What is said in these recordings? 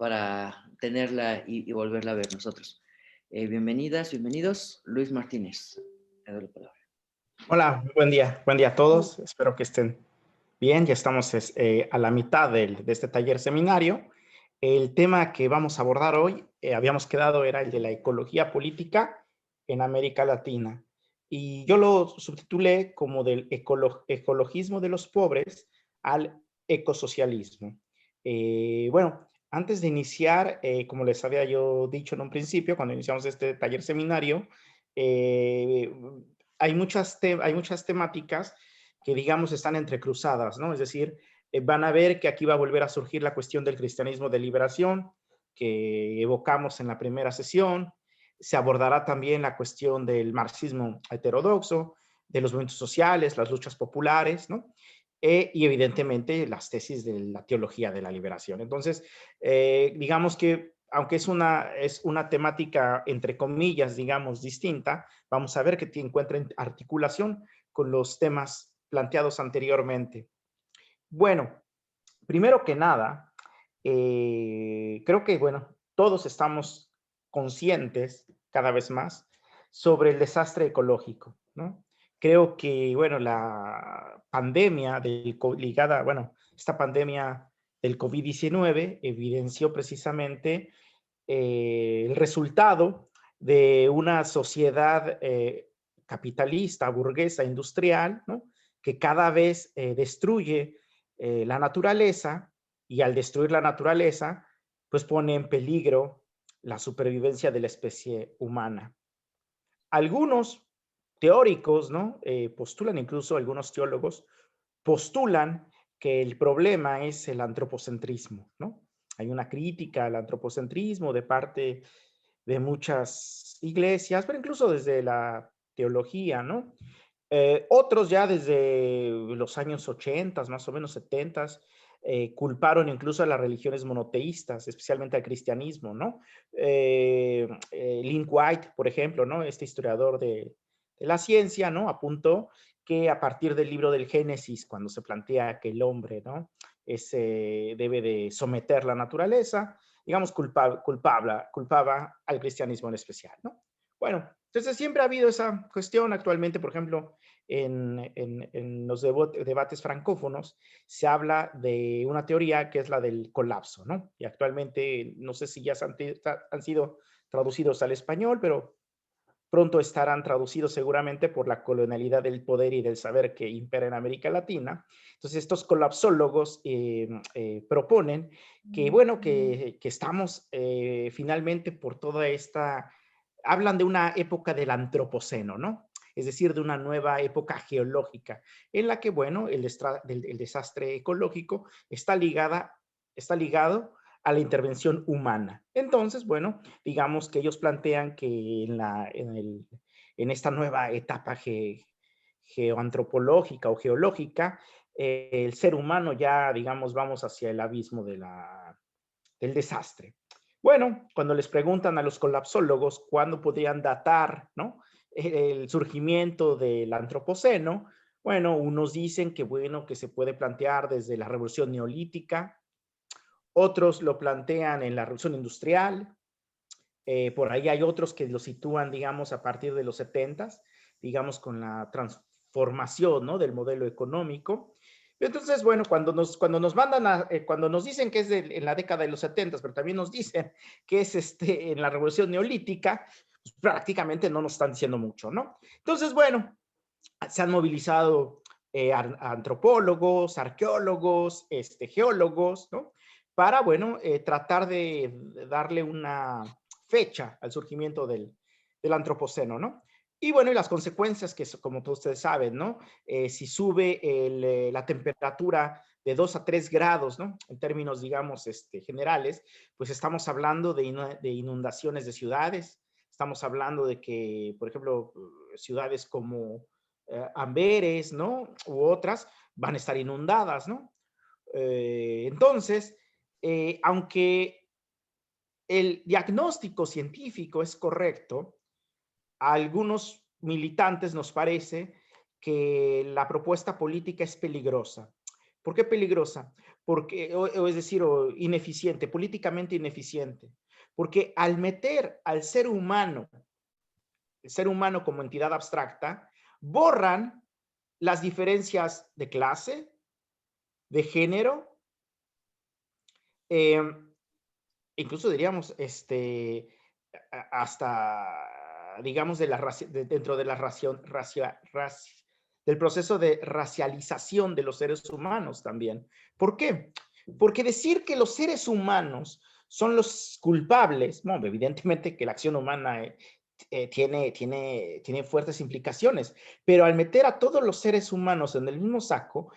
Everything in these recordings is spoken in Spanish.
para tenerla y volverla a ver nosotros. Bienvenidas, bienvenidos. Luis Martínez, te doy la palabra. Hola, buen día a todos. Espero que estén bien. Ya estamos a la mitad de este taller seminario. El tema que vamos a abordar hoy, habíamos quedado, era el de la ecología política en América Latina. Y yo lo subtitulé como del ecologismo de los pobres al ecosocialismo. Bueno, antes de iniciar, como les había yo dicho en un principio, cuando iniciamos este taller seminario, eh, hay muchas temáticas que, digamos, están entrecruzadas, ¿no? Es decir, van a ver que aquí va a volver a surgir la cuestión del cristianismo de liberación, que evocamos en la primera sesión. Se abordará también la cuestión del marxismo heterodoxo, de los movimientos sociales, las luchas populares, ¿no? Y evidentemente las tesis de la teología de la liberación. Entonces, digamos que aunque es una temática, entre comillas, digamos, distinta, vamos a ver que encuentra articulación con los temas planteados anteriormente. Bueno, primero que nada, creo que, bueno, todos estamos conscientes cada vez más sobre el desastre ecológico, ¿no? Creo que, bueno, la pandemia ligada, bueno, esta pandemia del COVID-19 evidenció precisamente el resultado de una sociedad capitalista, burguesa, industrial, ¿no? Que cada vez destruye la naturaleza, y al destruir la naturaleza, pues pone en peligro la supervivencia de la especie humana. Algunos teóricos, ¿no? Postulan, incluso algunos teólogos, postulan que el problema es el antropocentrismo, ¿no? Hay una crítica al antropocentrismo de parte de muchas iglesias, pero incluso desde la teología, ¿no? Otros ya desde los años 80, más o menos 70, culparon incluso a las religiones monoteístas, especialmente al cristianismo, ¿no? Lynn White, por ejemplo, ¿no? Este historiador de la ciencia, ¿no? Apuntó que a partir del libro del Génesis, cuando se plantea que el hombre, ¿no? Debe de someter la naturaleza, digamos, culpaba al cristianismo en especial, ¿no? Bueno, entonces siempre ha habido esa cuestión. Actualmente, por ejemplo, en los debates francófonos se habla de una teoría que es la del colapso, ¿no? Y actualmente no sé si ya han sido traducidos al español, pero pronto estarán traducidos seguramente por la colonialidad del poder y del saber que impera en América Latina. Entonces, estos colapsólogos proponen que, bueno, que estamos finalmente por toda esta, hablan de una época del antropoceno, ¿no? Es decir, de una nueva época geológica, en la que, bueno, el desastre ecológico está ligado a la intervención humana. Entonces, bueno, digamos que ellos plantean que en esta nueva etapa geoantropológica o geológica, el ser humano ya, digamos, vamos hacia el abismo del desastre. Bueno, cuando les preguntan a los colapsólogos cuándo podrían datar, ¿no?, el surgimiento del antropoceno, bueno, unos dicen que, bueno, que se puede plantear desde la revolución neolítica, otros lo plantean en la revolución industrial, por ahí hay otros que lo sitúan, digamos, a partir de los 70, digamos, con la transformación, ¿no?, del modelo económico. Entonces, bueno, cuando nos mandan cuando nos dicen que es en la década de los 70, pero también nos dicen que es en la revolución neolítica, pues prácticamente no nos están diciendo mucho, ¿no? Entonces, bueno, se han movilizado antropólogos, arqueólogos, geólogos, ¿no? Para, bueno, tratar de darle una fecha al surgimiento del antropoceno, ¿no? Y bueno, y las consecuencias que, como todos ustedes saben, ¿no? Si sube la temperatura de 2 a 3 grados, ¿no? En términos, digamos, generales, pues estamos hablando de inundaciones de ciudades, estamos hablando de que, por ejemplo, ciudades como Amberes, ¿no?, u otras, van a estar inundadas, ¿no? Entonces, aunque el diagnóstico científico es correcto, a algunos militantes nos parece que la propuesta política es peligrosa. ¿Por qué peligrosa? Porque, o es decir, o ineficiente, políticamente ineficiente. Porque al meter al ser humano, el ser humano como entidad abstracta, borran las diferencias de clase, de género, eh, incluso diríamos, hasta, digamos, dentro de la del proceso de racialización de los seres humanos también. ¿Por qué? Porque decir que los seres humanos son los culpables, bueno, evidentemente que la acción humana tiene fuertes implicaciones, pero al meter a todos los seres humanos en el mismo saco,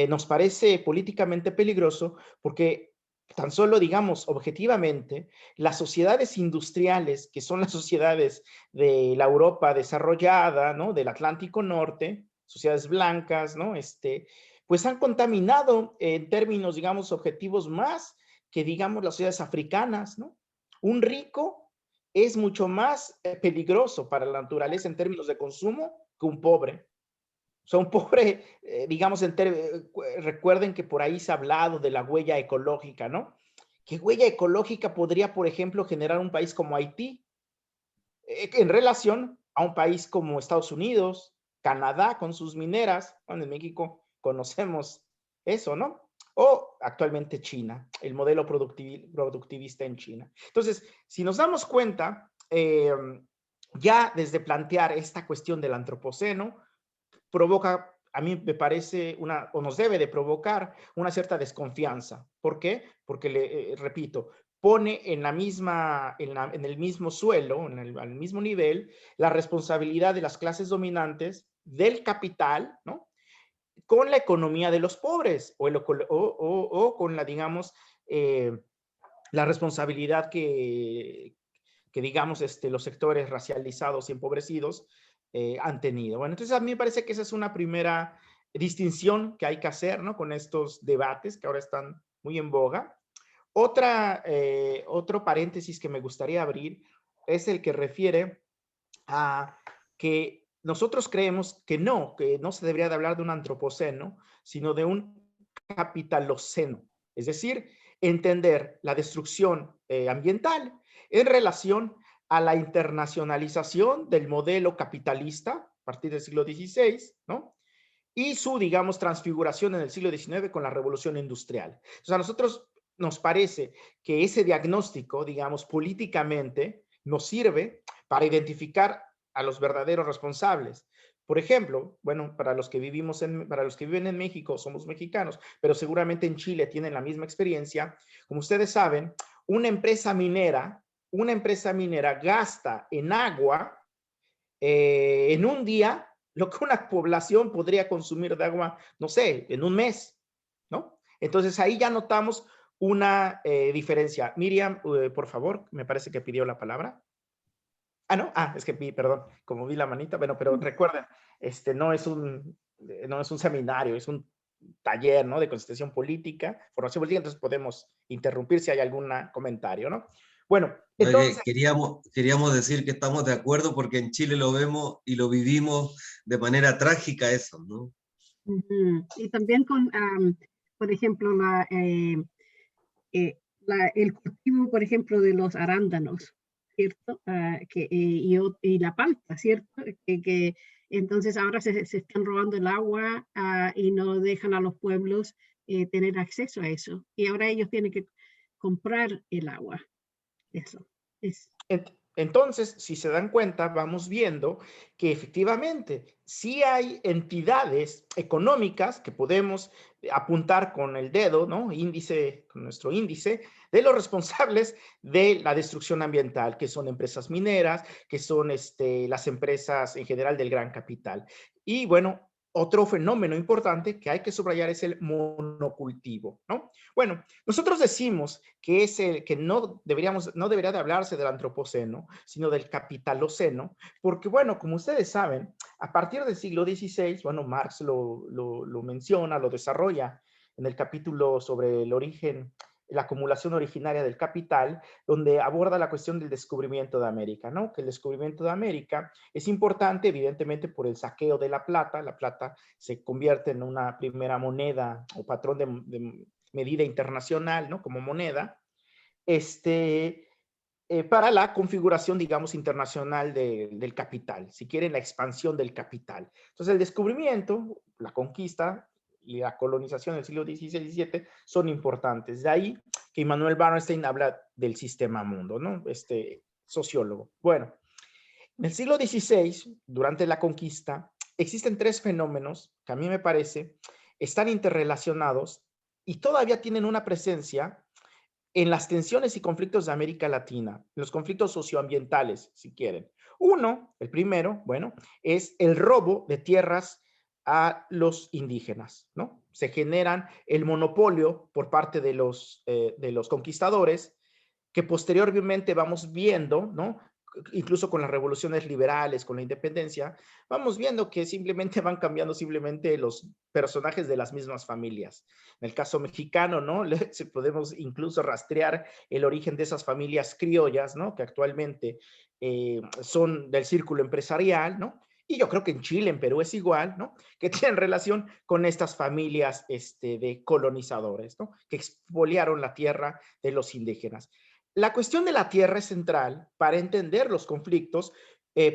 nos parece políticamente peligroso porque tan solo, digamos, objetivamente, las sociedades industriales, que son las sociedades de la Europa desarrollada, ¿no? Del Atlántico Norte, sociedades blancas, ¿no? Pues han contaminado en términos, digamos, objetivos más que, digamos, las sociedades africanas, ¿no? Un rico es mucho más peligroso para la naturaleza en términos de consumo que un pobre. O sea, un pobre, digamos, recuerden que por ahí se ha hablado de la huella ecológica, ¿no? ¿Qué huella ecológica podría, por ejemplo, generar un país como Haití en relación a un país como Estados Unidos, Canadá con sus mineras? Bueno, en México conocemos eso, ¿no? O actualmente China, el modelo productivista en China. Entonces, si nos damos cuenta, ya desde plantear esta cuestión del antropoceno, provoca, a mí me parece, o nos debe de provocar una cierta desconfianza. ¿Por qué? Porque, repito, pone en el mismo suelo, al mismo nivel, la responsabilidad de las clases dominantes, del capital, ¿no? Con la economía de los pobres, o con la, digamos, la responsabilidad que digamos, los sectores racializados y empobrecidos han tenido. Bueno, entonces a mí me parece que esa es una primera distinción que hay que hacer, ¿no? Con estos debates que ahora están muy en boga. Otro paréntesis que me gustaría abrir es el que refiere a que nosotros creemos que no se debería de hablar de un antropoceno, sino de un capitaloceno. Es decir, entender la destrucción ambiental en relación a la internacionalización del modelo capitalista a partir del siglo XVI, ¿no? Y su, digamos, transfiguración en el siglo XIX con la revolución industrial. O sea, a nosotros nos parece que ese diagnóstico, digamos, políticamente nos sirve para identificar a los verdaderos responsables. Por ejemplo, bueno, para los que viven en México, somos mexicanos, pero seguramente en Chile tienen la misma experiencia. Como ustedes saben, una empresa minera gasta en agua en un día lo que una población podría consumir de agua, no sé, en un mes, ¿no? Entonces ahí ya notamos una diferencia. Miriam, por favor, me parece que pidió la palabra. Ah, no, es que perdón, como vi la manita, bueno, pero recuerden, no es un seminario, es un taller, ¿no? De constitución política, formación política, entonces podemos interrumpir si hay algún comentario, ¿no? Bueno, entonces... Queríamos decir que estamos de acuerdo porque en Chile lo vemos y lo vivimos de manera trágica eso, ¿no? Y también con, por ejemplo, el cultivo, por ejemplo, de los arándanos, ¿cierto? Y la palta, ¿cierto? Que entonces ahora se están robando el agua y no dejan a los pueblos tener acceso a eso. Y ahora ellos tienen que comprar el agua. Eso es. Entonces, si se dan cuenta, vamos viendo que efectivamente sí hay entidades económicas que podemos apuntar con el dedo, ¿no? Con nuestro índice, de los responsables de la destrucción ambiental, que son empresas mineras, que son las empresas en general del gran capital. Y bueno, otro fenómeno importante que hay que subrayar es el monocultivo, ¿no? Bueno, nosotros decimos que no debería de hablarse del antropoceno, sino del capitaloceno, porque bueno, como ustedes saben, a partir del siglo XVI, bueno, Marx lo menciona, lo desarrolla en el capítulo sobre el origen La acumulación originaria del capital, donde aborda la cuestión del descubrimiento de América, ¿no? Que el descubrimiento de América es importante, evidentemente, por el saqueo de la plata. La plata se convierte en una primera moneda o patrón de medida internacional, ¿no? Como moneda, para la configuración, digamos, internacional del capital, si quieren, la expansión del capital. Entonces, el descubrimiento, la conquista y la colonización del siglo XVI y XVII son importantes. De ahí que Immanuel Bernstein habla del sistema mundo, ¿no? Sociólogo. Bueno, en el siglo XVI, durante la conquista, existen tres fenómenos que a mí me parece están interrelacionados y todavía tienen una presencia en las tensiones y conflictos de América Latina, los conflictos socioambientales, si quieren. Uno, el primero, bueno, es el robo de tierras a los indígenas, ¿no? Se generan el monopolio por parte de los conquistadores, que posteriormente vamos viendo, ¿no? Incluso con las revoluciones liberales, con la independencia, vamos viendo que simplemente van cambiando simplemente los personajes de las mismas familias. En el caso mexicano, ¿no? Podemos incluso rastrear el origen de esas familias criollas, ¿no? Que actualmente son del círculo empresarial, ¿no? Y yo creo que en Chile, en Perú es igual, ¿no? Que tienen relación con estas familias de colonizadores, ¿no? Que expoliaron la tierra de los indígenas. La cuestión de la tierra es central para entender los conflictos,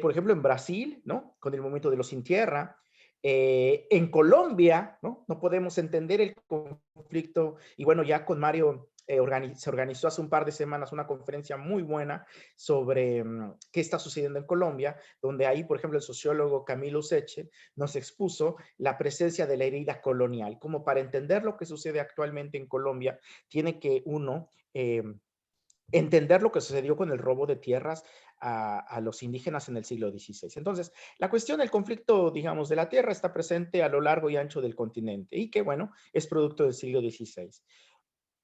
por ejemplo, en Brasil, ¿no? Con el movimiento de los sin tierra. En Colombia, ¿no? No podemos entender el conflicto. Y bueno, ya con Mario se organizó hace un par de semanas una conferencia muy buena sobre qué está sucediendo en Colombia, donde ahí, por ejemplo, el sociólogo Camilo Seche nos expuso la presencia de la herida colonial. Como para entender lo que sucede actualmente en Colombia, tiene que uno entender lo que sucedió con el robo de tierras a los indígenas en el siglo XVI. Entonces, la cuestión del conflicto, digamos, de la tierra está presente a lo largo y ancho del continente y que, bueno, es producto del siglo XVI.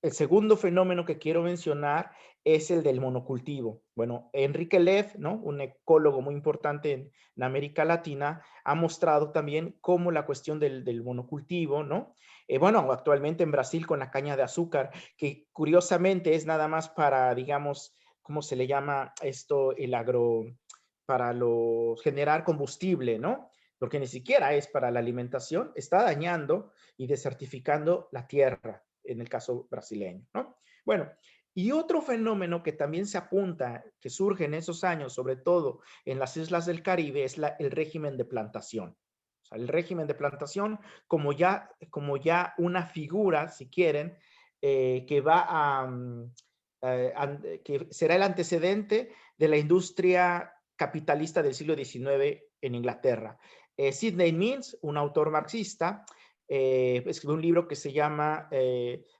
El segundo fenómeno que quiero mencionar es el del monocultivo. Bueno, Enrique Lev, ¿no? Un ecólogo muy importante en América Latina, ha mostrado también cómo la cuestión del monocultivo, ¿no? Bueno, actualmente en Brasil con la caña de azúcar, que curiosamente es nada más para, digamos, ¿cómo se le llama esto? Para generar combustible, ¿no? Porque ni siquiera es para la alimentación, está dañando y desertificando la tierra, en el caso brasileño, ¿no? Bueno, y otro fenómeno que también se apunta, que surge en esos años, sobre todo en las islas del Caribe, es el régimen de plantación. O sea, el régimen de plantación como ya una figura, si quieren, que va que será el antecedente de la industria capitalista del siglo XIX en Inglaterra. Sidney Mills, un autor marxista, escribió un libro que se llama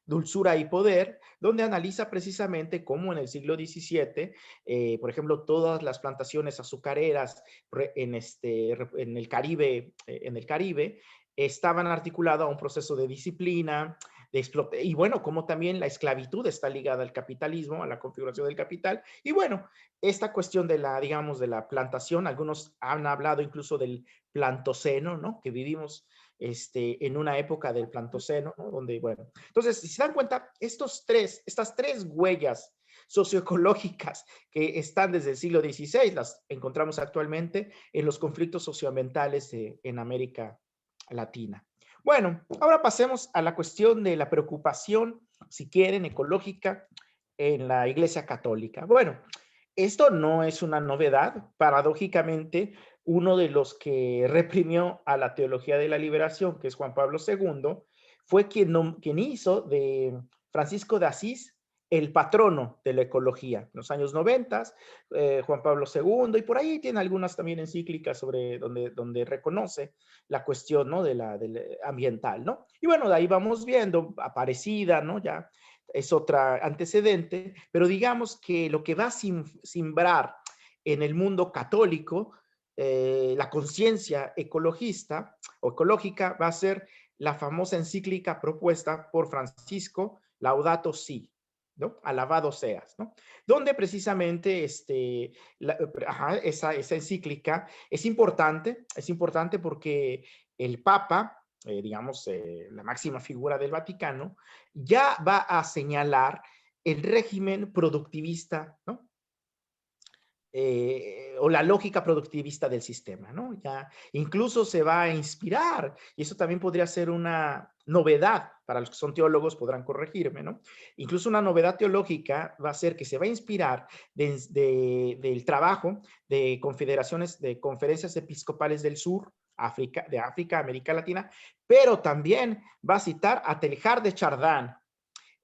Dulzura y Poder, donde analiza precisamente cómo en el siglo XVII, por ejemplo, todas las plantaciones azucareras en el Caribe estaban articuladas a un proceso de disciplina, y bueno, como también la esclavitud está ligada al capitalismo, a la configuración del capital, y bueno, esta cuestión de digamos, de la plantación, algunos han hablado incluso del plantoceno, ¿no? Que vivimos en una época del plantoceno, ¿no? Donde, bueno, entonces, si se dan cuenta, estas tres huellas socioecológicas que están desde el siglo XVI, las encontramos actualmente en los conflictos socioambientales en América Latina. Bueno, ahora pasemos a la cuestión de la preocupación, si quieren, ecológica en la Iglesia Católica. Bueno, esto no es una novedad. Paradójicamente, uno de los que reprimió a la teología de la liberación, que es Juan Pablo II, fue quien hizo de Francisco de Asís el patrono de la ecología. En los años 90, Juan Pablo II, y por ahí tiene algunas también encíclicas sobre donde reconoce la cuestión, ¿no? del ambiental, ¿no? Y bueno, de ahí vamos viendo, Aparecida, ¿no? Ya es otra antecedente, pero digamos que lo que va a simbrar en el mundo católico, la conciencia ecologista o ecológica va a ser la famosa encíclica propuesta por Francisco, Laudato Si, ¿no? Alabado seas, ¿no? Donde precisamente esa encíclica es importante porque el Papa digamos, la máxima figura del Vaticano, ya va a señalar el régimen productivista, ¿no? O la lógica productivista del sistema, ¿no? Ya incluso se va a inspirar, y eso también podría ser una novedad, para los que son teólogos podrán corregirme, ¿no? Incluso una novedad teológica va a ser que se va a inspirar del trabajo de confederaciones, de conferencias episcopales del sur, de África, América Latina, pero también va a citar a Teilhard de Chardin.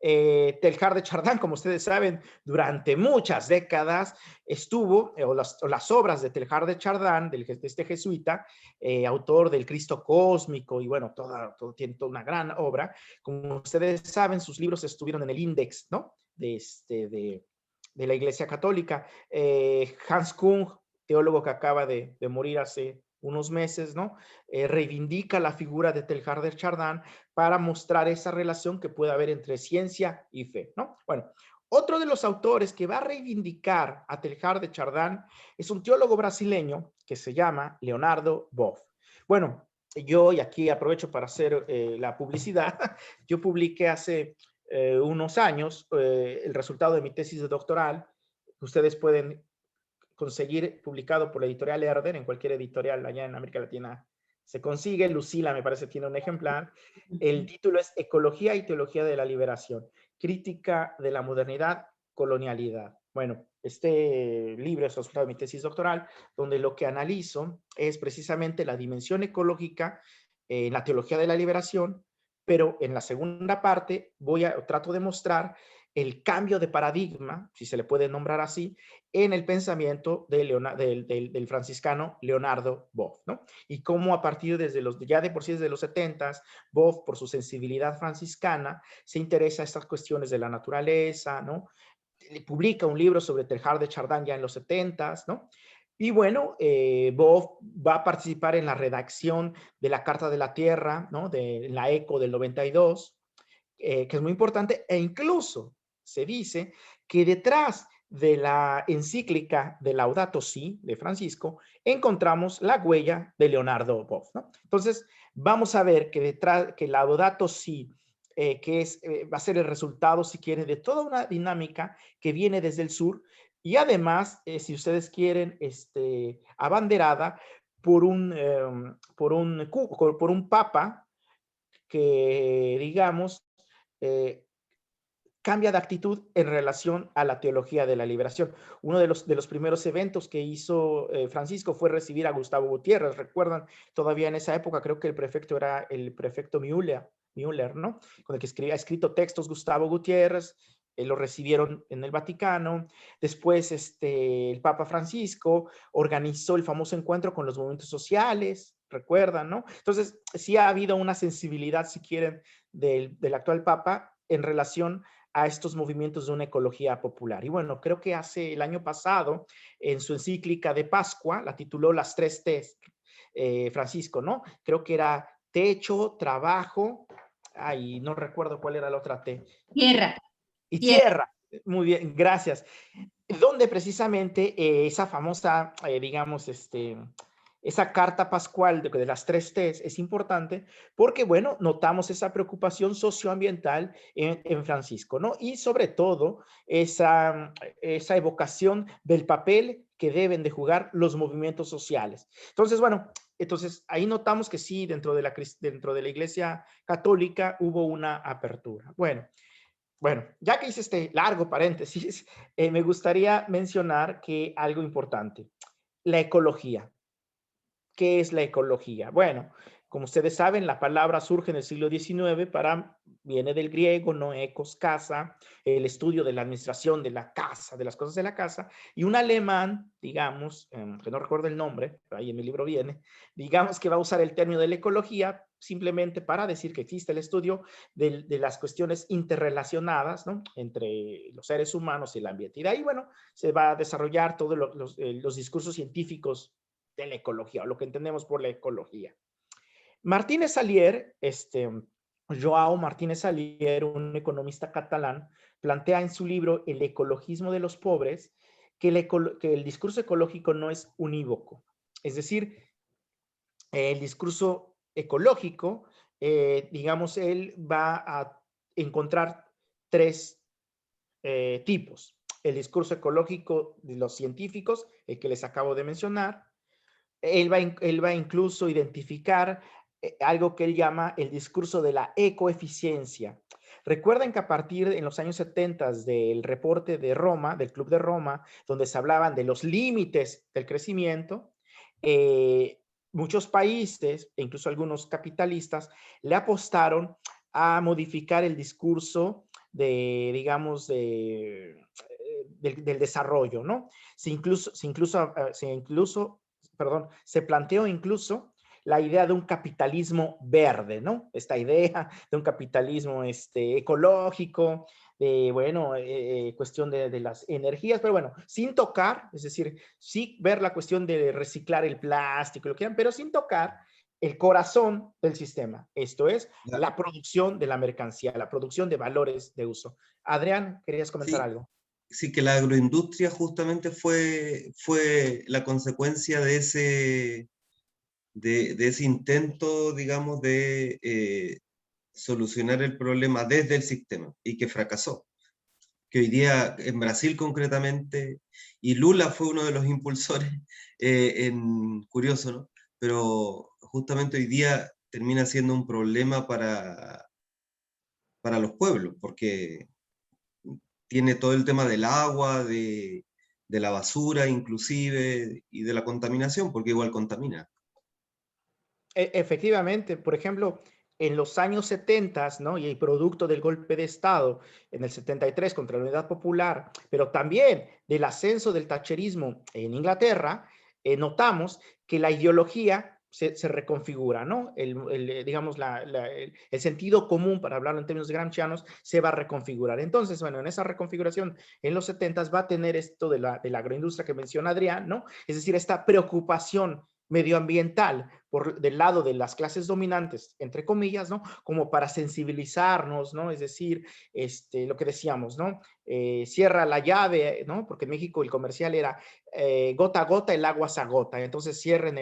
Teilhard de Chardin, como ustedes saben, durante muchas décadas estuvo, o las obras de Teilhard de Chardin, de este jesuita, autor del Cristo Cósmico, y bueno, tiene toda una gran obra. Como ustedes saben, sus libros estuvieron en el índex, ¿no? De la Iglesia Católica. Hans Kung, teólogo que acaba de morir hace unos meses, ¿no? Reivindica la figura de Teilhard de Chardin para mostrar esa relación que puede haber entre ciencia y fe, ¿no? Bueno, otro de los autores que va a reivindicar a Teilhard de Chardin es un teólogo brasileño que se llama Leonardo Boff. Bueno, yo, y aquí aprovecho para hacer la publicidad, yo publiqué hace unos años el resultado de mi tesis de doctoral. Ustedes pueden conseguir publicado por la editorial Herder, en cualquier editorial allá en América Latina se consigue. Lucila, me parece, tiene un ejemplar. El título es Ecología y Teología de la Liberación, crítica de la modernidad, colonialidad. Bueno, este libro es el resultado de mi tesis doctoral, donde lo que analizo es precisamente la dimensión ecológica en la teología de la liberación, pero en la segunda parte trato de mostrar el cambio de paradigma, si se le puede nombrar así, en el pensamiento del franciscano Leonardo Boff, ¿no? Y cómo a partir ya de por sí desde los 70s, Boff, por su sensibilidad franciscana, se interesa a estas cuestiones de la naturaleza, ¿no? Publica un libro sobre Teilhard de Chardin ya en los 70s, ¿no? Y bueno, Boff va a participar en la redacción de la Carta de la Tierra, ¿no? De la ECO del 92, que es muy importante, e incluso se dice que detrás de la encíclica de Laudato Si de Francisco encontramos la huella de Leonardo Boff, ¿no? Entonces, vamos a ver que Laudato Si, va a ser el resultado, si quieren, de toda una dinámica que viene desde el sur, y además, si ustedes quieren, abanderada por un papa que, digamos, cambia de actitud en relación a la teología de la liberación. Uno de los primeros eventos que hizo Francisco fue recibir a Gustavo Gutiérrez. Recuerdan, todavía en esa época creo que el prefecto era el prefecto Müller, ¿no? Con el que ha escrito textos Gustavo Gutiérrez. Lo recibieron en el Vaticano. Después el Papa Francisco organizó el famoso encuentro con los movimientos sociales, recuerdan, ¿no? Entonces, sí ha habido una sensibilidad, si quieren, del actual Papa en relación a estos movimientos de una ecología popular. Y bueno, creo que el año pasado, en su encíclica de Pascua, la tituló Las 3 T's, Francisco, ¿no? Creo que era techo, trabajo, no recuerdo cuál era la otra T. Tierra. Y tierra. Muy bien, gracias. Donde precisamente esa famosa, digamos, esa carta pascual de las 3 T's es importante porque, bueno, notamos esa preocupación socioambiental en Francisco, ¿no? Y sobre todo esa evocación del papel que deben de jugar los movimientos sociales. Entonces, bueno, ahí notamos que sí, dentro de la Iglesia Católica hubo una apertura. Bueno, ya que hice este largo paréntesis, me gustaría mencionar que algo importante, la ecología. ¿Qué es la ecología? Bueno, como ustedes saben, la palabra surge en el siglo XIX, viene del griego, no ecos, casa, el estudio de la administración de la casa, de las cosas de la casa, y un alemán, digamos, que no recuerdo el nombre, pero ahí en mi libro viene, digamos que va a usar el término de la ecología simplemente para decir que existe el estudio de las cuestiones interrelacionadas, ¿no? Entre los seres humanos y el ambiente. Y de ahí, bueno, se va a desarrollar todos los discursos científicos de la ecología, o lo que entendemos por la ecología. Martínez Salier, Joao Martínez Salier, un economista catalán, plantea en su libro El ecologismo de los pobres que el discurso ecológico no es unívoco. Es decir, el discurso ecológico digamos, él va a encontrar tres tipos. El discurso ecológico de los científicos, el que les acabo de mencionar. Él va a incluso identificar algo que él llama el discurso de la ecoeficiencia. Recuerden que a partir en los años 70 del reporte de Roma, del Club de Roma, donde se hablaban de los límites del crecimiento, muchos países, e incluso algunos capitalistas, le apostaron a modificar el discurso de, digamos, del desarrollo, ¿no? Se planteó incluso la idea de un capitalismo verde, ¿no? Esta idea de un capitalismo ecológico, de, bueno, cuestión de las energías, pero bueno, sin tocar, es decir, sí ver la cuestión de reciclar el plástico, lo que quieran, pero sin tocar el corazón del sistema. Esto es la producción de la mercancía, la producción de valores de uso. Adrián, ¿querías comentar algo? Sí, que la agroindustria justamente fue la consecuencia de ese intento, digamos, de solucionar el problema desde el sistema y que fracasó. Que hoy día en Brasil concretamente, y Lula fue uno de los impulsores, curioso, ¿no? Pero justamente hoy día termina siendo un problema para los pueblos, porque tiene todo el tema del agua, de la basura inclusive, y de la contaminación, porque igual contamina. Efectivamente, por ejemplo, en los años 70, ¿no? Y el producto del golpe de Estado en el 73 contra la Unidad Popular, pero también del ascenso del thatcherismo en Inglaterra, notamos que la ideología se reconfigura, ¿no? Digamos, el sentido común, para hablarlo en términos gramscianos, se va a reconfigurar. Entonces, bueno, en esa reconfiguración en los 70 va a tener esto de la agroindustria que menciona Adrián, ¿no? Es decir, esta preocupación medioambiental del lado de las clases dominantes, entre comillas, ¿no? Como para sensibilizarnos, ¿no? Es decir, lo que decíamos, ¿no? Cierra la llave, ¿no? Porque en México el comercial era gota a gota, el agua se agota. Entonces cierren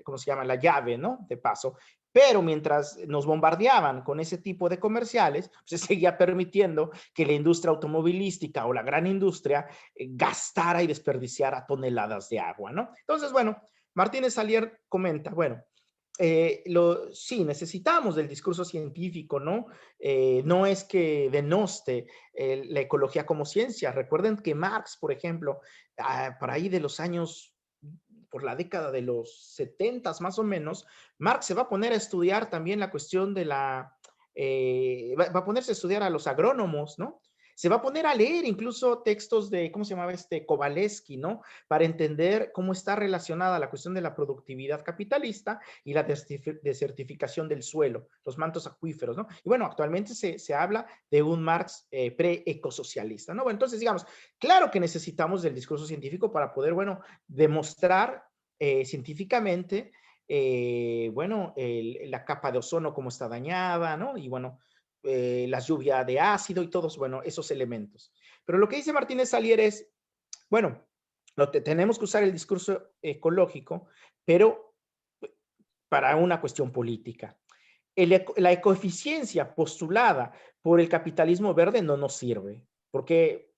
¿cómo se llama? La llave, ¿no? De paso. Pero mientras nos bombardeaban con ese tipo de comerciales, se seguía permitiendo que la industria automovilística o la gran industria gastara y desperdiciara toneladas de agua, ¿no? Entonces, bueno, Martínez Salier comenta, bueno, sí, necesitamos del discurso científico, ¿no? No es que denoste la ecología como ciencia. Recuerden que Marx, por ejemplo, por ahí de los años, por la década de los 70 más o menos, Marx se va a poner a estudiar también la cuestión de va a ponerse a estudiar a los agrónomos, ¿no? Se va a poner a leer incluso textos de, ¿cómo se llamaba Kowalewski, ¿no? Para entender cómo está relacionada la cuestión de la productividad capitalista y la desertificación del suelo, los mantos acuíferos, ¿no? Y bueno, actualmente se habla de un Marx pre-ecosocialista, ¿no? Bueno, entonces, digamos, claro que necesitamos del discurso científico para poder, bueno, demostrar científicamente, bueno, la capa de ozono cómo está dañada, ¿no? Y bueno, la lluvia de ácido y todos, bueno, esos elementos. Pero lo que dice Martínez Salier es, bueno, tenemos que usar el discurso ecológico, pero para una cuestión política. La ecoeficiencia postulada por el capitalismo verde no nos sirve, porque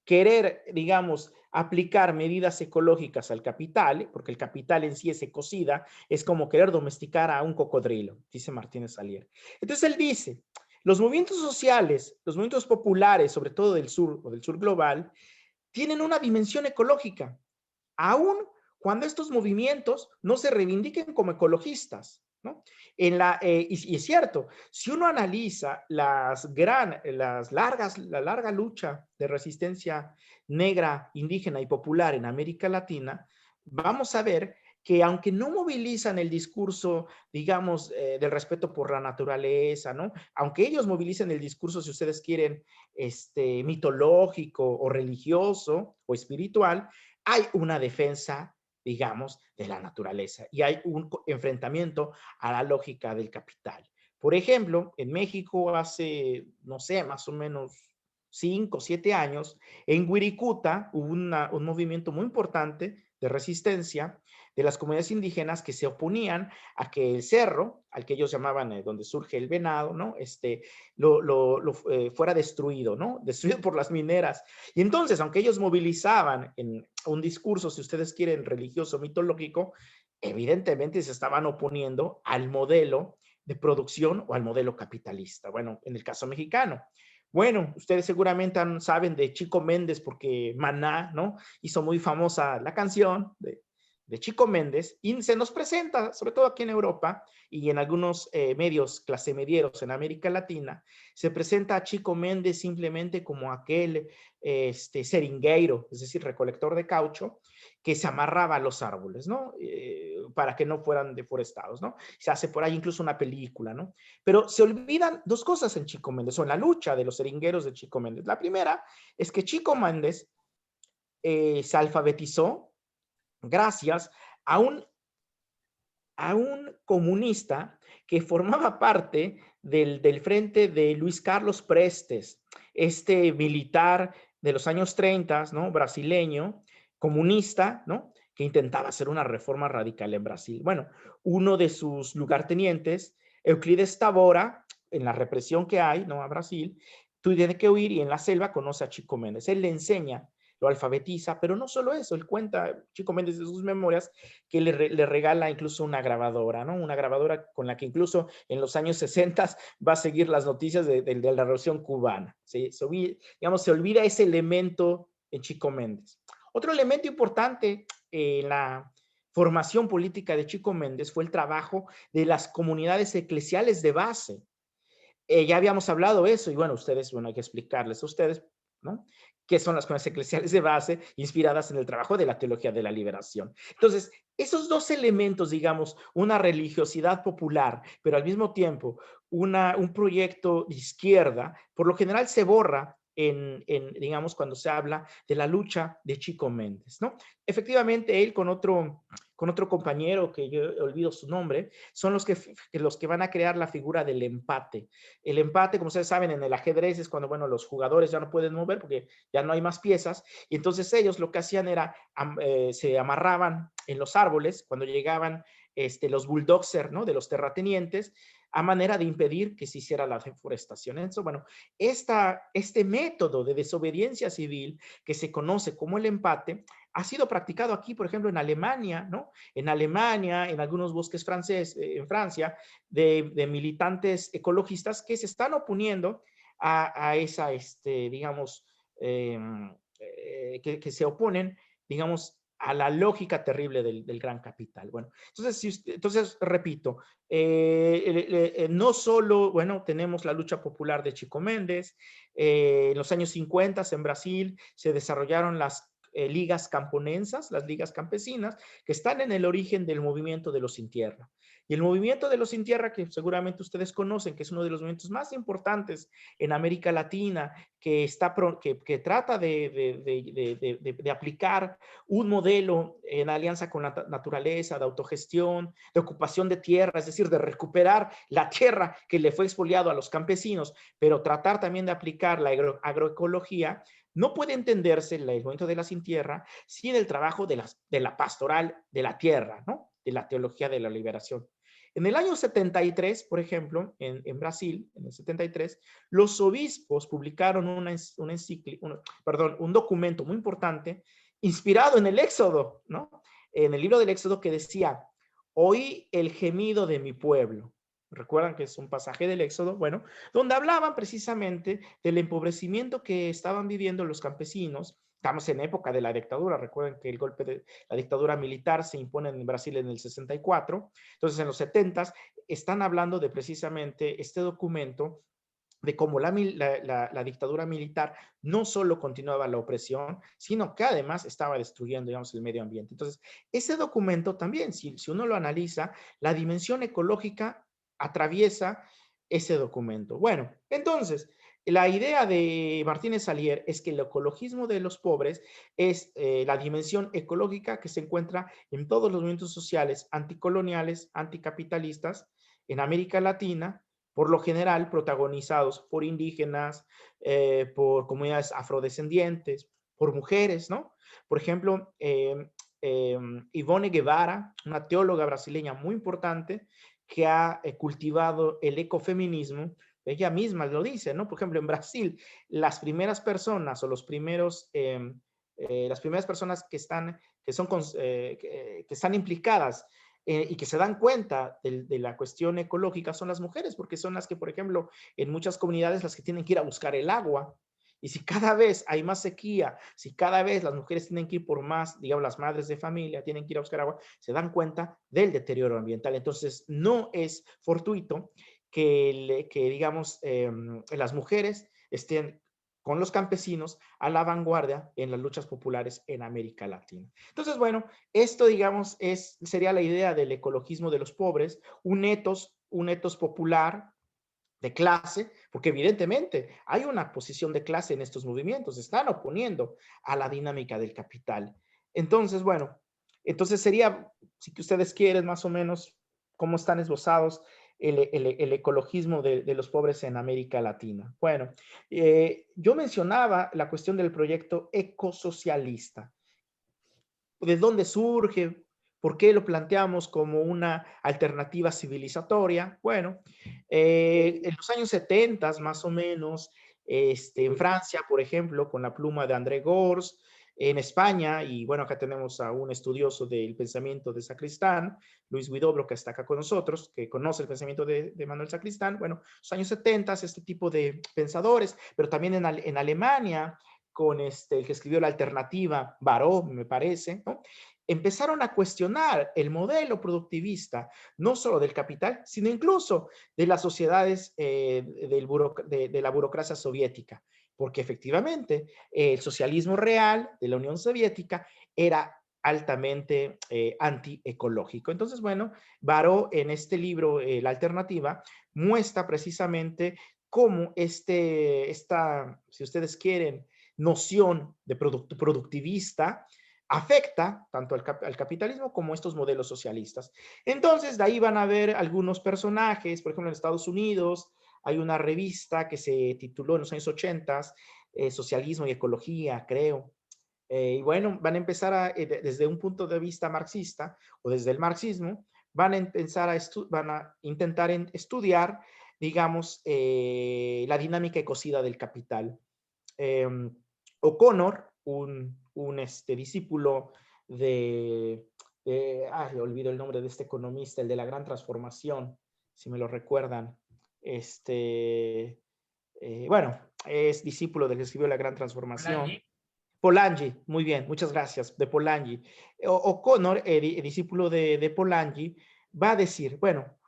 querer, digamos, aplicar medidas ecológicas al capital, porque el capital en sí es ecocida, es como querer domesticar a un cocodrilo, dice Martínez Salier. Entonces él dice, los movimientos sociales, los movimientos populares, sobre todo del sur o del sur global, tienen una dimensión ecológica, aun cuando estos movimientos no se reivindiquen como ecologistas, ¿no? Y es cierto, si uno analiza la larga lucha de resistencia negra, indígena y popular en América Latina, vamos a ver que aunque no movilizan el discurso, digamos, del respeto por la naturaleza, ¿no? Aunque ellos movilicen el discurso, si ustedes quieren, mitológico o religioso o espiritual, hay una defensa, digamos, de la naturaleza y hay un enfrentamiento a la lógica del capital. Por ejemplo, en México hace, no sé, más o menos 5 o 7 años, en Wirikuta hubo un movimiento muy importante de resistencia de las comunidades indígenas que se oponían a que el cerro, al que ellos llamaban donde surge el venado, ¿no? Fuera destruido, ¿no? Destruido por las mineras. Y entonces, aunque ellos movilizaban en un discurso, si ustedes quieren, religioso, mitológico, evidentemente se estaban oponiendo al modelo de producción o al modelo capitalista. Bueno, en el caso mexicano. Bueno, ustedes seguramente saben de Chico Méndez porque Maná, ¿no? Hizo muy famosa la canción de Chico Méndez y se nos presenta, sobre todo aquí en Europa y en algunos medios clase medieros en América Latina, se presenta a Chico Méndez simplemente como aquel seringueiro, es decir, recolector de caucho, que se amarraba a los árboles, ¿no? Para que no fueran deforestados, ¿no? Se hace por ahí incluso una película, ¿no? Pero se olvidan dos cosas en Chico Méndez, o en la lucha de los seringueros de Chico Méndez. La primera es que Chico Méndez se alfabetizó gracias a un comunista que formaba parte del frente de Luis Carlos Prestes, este militar de los años 30, ¿no? Brasileño, comunista, ¿no? Que intentaba hacer una reforma radical en Brasil. Bueno, uno de sus lugartenientes, Euclides Tabora, en la represión que hay, ¿no? A Brasil, tú tienes que huir y en la selva conoce a Chico Méndez. Él le enseña, lo alfabetiza, pero no solo eso, él cuenta, Chico Méndez, de sus memorias, que le regala incluso una grabadora, ¿no? Una grabadora con la que incluso en los años 60 va a seguir las noticias de la Revolución Cubana. ¿Sí? Digamos, se olvida ese elemento en Chico Méndez. Otro elemento importante en la formación política de Chico Méndez fue el trabajo de las comunidades eclesiales de base. Ya habíamos hablado de eso y bueno, hay que explicarles a ustedes, ¿no? ¿Qué son las comunidades eclesiales de base inspiradas en el trabajo de la teología de la liberación? Entonces, esos dos elementos, digamos, una religiosidad popular, pero al mismo tiempo un proyecto de izquierda, por lo general se borra digamos, cuando se habla de la lucha de Chico Méndez, ¿no? Efectivamente, él con otro compañero, que yo olvido su nombre, son los que van a crear la figura del empate. El empate, como ustedes saben, en el ajedrez es cuando, bueno, los jugadores ya no pueden mover porque ya no hay más piezas, y entonces ellos lo que hacían era, se amarraban en los árboles cuando llegaban los bulldozer, ¿no? De los terratenientes, a manera de impedir que se hiciera la deforestación. Entonces, bueno, este método de desobediencia civil que se conoce como el empate ha sido practicado aquí, por ejemplo, en Alemania, ¿no? En Alemania, en algunos bosques en Francia, de militantes ecologistas que se están oponiendo a esa, digamos, que se oponen, digamos, a la lógica terrible del gran capital. Bueno, entonces repito, no solo, bueno, tenemos la lucha popular de Chico Méndez, en los años 50 en Brasil se desarrollaron las ligas camponensas, las ligas campesinas, que están en el origen del movimiento de los sin tierra. Y el movimiento de los sin tierra, que seguramente ustedes conocen, que es uno de los movimientos más importantes en América Latina, que trata de aplicar un modelo en alianza con la naturaleza, de autogestión, de ocupación de tierra, es decir, de recuperar la tierra que le fue expoliado a los campesinos, pero tratar también de aplicar la agroecología. No puede entenderse el movimiento de la sin tierra sin el trabajo de la pastoral de la tierra, ¿no? De la teología de la liberación. En el año 73, por ejemplo, en Brasil, en el 73, los obispos publicaron un documento muy importante inspirado en el Éxodo, ¿no? En el libro del Éxodo, que decía: oí el gemido de mi pueblo. Recuerdan que es un pasaje del Éxodo, bueno, donde hablaban precisamente del empobrecimiento que estaban viviendo los campesinos. Estamos en época de la dictadura. Recuerden que el golpe de la dictadura militar se impone en Brasil en el 64. Entonces, en los 70 están hablando de precisamente este documento, de cómo la dictadura militar no solo continuaba la opresión, sino que además estaba destruyendo, digamos, el medio ambiente. Entonces, ese documento también, si uno lo analiza, la dimensión ecológica atraviesa ese documento. Bueno, entonces, la idea de Martínez Alier es que el ecologismo de los pobres es la dimensión ecológica que se encuentra en todos los movimientos sociales anticoloniales, anticapitalistas en América Latina, por lo general protagonizados por indígenas, por comunidades afrodescendientes, por mujeres, ¿no? Por ejemplo, Ivone Guevara, una teóloga brasileña muy importante que ha cultivado el ecofeminismo. Ella misma lo dice, ¿no? Por ejemplo, en Brasil, las primeras personas o los primeros, las primeras personas que están implicadas y que se dan cuenta de la cuestión ecológica son las mujeres, porque son las que, por ejemplo, en muchas comunidades las que tienen que ir a buscar el agua. Y si cada vez hay más sequía, si cada vez las mujeres tienen que ir por más, digamos, las madres de familia tienen que ir a buscar agua, se dan cuenta del deterioro ambiental. Entonces, no es fortuito que digamos, las mujeres estén con los campesinos a la vanguardia en las luchas populares en América Latina. Entonces, bueno, esto, digamos, sería la idea del ecologismo de los pobres, un etos popular de clase, porque evidentemente hay una posición de clase en estos movimientos, se están oponiendo a la dinámica del capital. Entonces, bueno, entonces sería, si que ustedes quieren más o menos, cómo están esbozados el ecologismo de los pobres en América Latina. Bueno, yo mencionaba la cuestión del proyecto ecosocialista. ¿De dónde surge? ¿Por qué lo planteamos como una alternativa civilizatoria? Bueno, en los años 70 más o menos, en Francia, por ejemplo, con la pluma de André Gorz, en España, y bueno, acá tenemos a un estudioso del pensamiento de Sacristán, Luis Huidobro, que está acá con nosotros, que conoce el pensamiento de Manuel Sacristán. Bueno, los años 70, este tipo de pensadores, pero también en Alemania, con el que escribió la alternativa, Baró, me parece, ¿no? Empezaron a cuestionar el modelo productivista, no solo del capital, sino incluso de las sociedades de la burocracia soviética, porque efectivamente el socialismo real de la Unión Soviética era altamente antiecológico. Entonces, bueno, Baró en este libro, La Alternativa, muestra precisamente cómo esta, si ustedes quieren, noción de productivista afecta tanto al capitalismo como a estos modelos socialistas. Entonces, de ahí van a ver algunos personajes, por ejemplo, en Estados Unidos hay una revista que se tituló en los años 80, Socialismo y Ecología, creo. Y bueno, van a empezar desde un punto de vista marxista o desde el marxismo, van a intentar estudiar, digamos, la dinámica ecocida del capital. O'Connor, un discípulo olvido el nombre de este economista, el de la gran transformación, si me lo recuerdan. Bueno, es discípulo del que escribió La Gran Transformación. Polanyi, muy bien, muchas gracias, de Polanyi. O'Connor, discípulo de Polanyi, va a decir, bueno,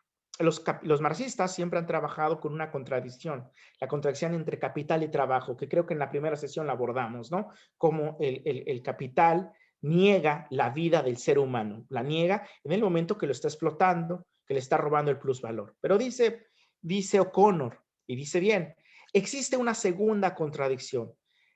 los marxistas siempre han trabajado con una contradicción, la contradicción entre capital y trabajo, que creo que en la primera sesión la abordamos, ¿no? Como el capital niega la vida del ser humano, la niega en el momento que lo está explotando, que le está robando el plusvalor. Pero dice O'Connor, y dice bien, existe una segunda contradicción.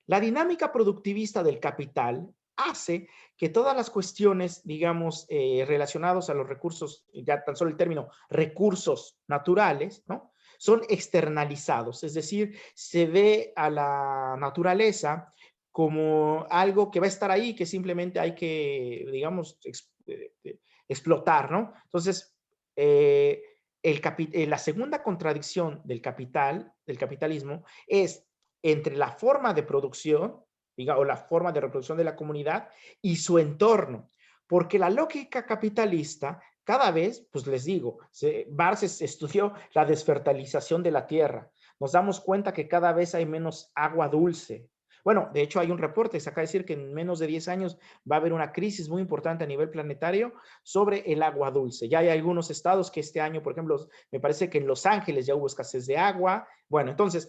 La dinámica productivista del capital hace que todas las cuestiones, digamos, relacionadas a los recursos, ya tan solo el término recursos naturales, ¿no? Son externalizados, es decir, se ve a la naturaleza como algo que va a estar ahí, que simplemente hay que, digamos, explotar, ¿no? Entonces, la segunda contradicción del capitalismo, es entre la forma de producción, o la forma de reproducción de la comunidad y su entorno. Porque la lógica capitalista, cada vez, pues les digo, Marx estudió la desfertilización de la tierra. Nos damos cuenta que cada vez hay menos agua dulce. Bueno, de hecho hay un reporte que saca a decir que en menos de 10 años va a haber una crisis muy importante a nivel planetario sobre el agua dulce. Ya hay algunos estados que este año, por ejemplo, me parece que en Los Ángeles ya hubo escasez de agua. Bueno, entonces,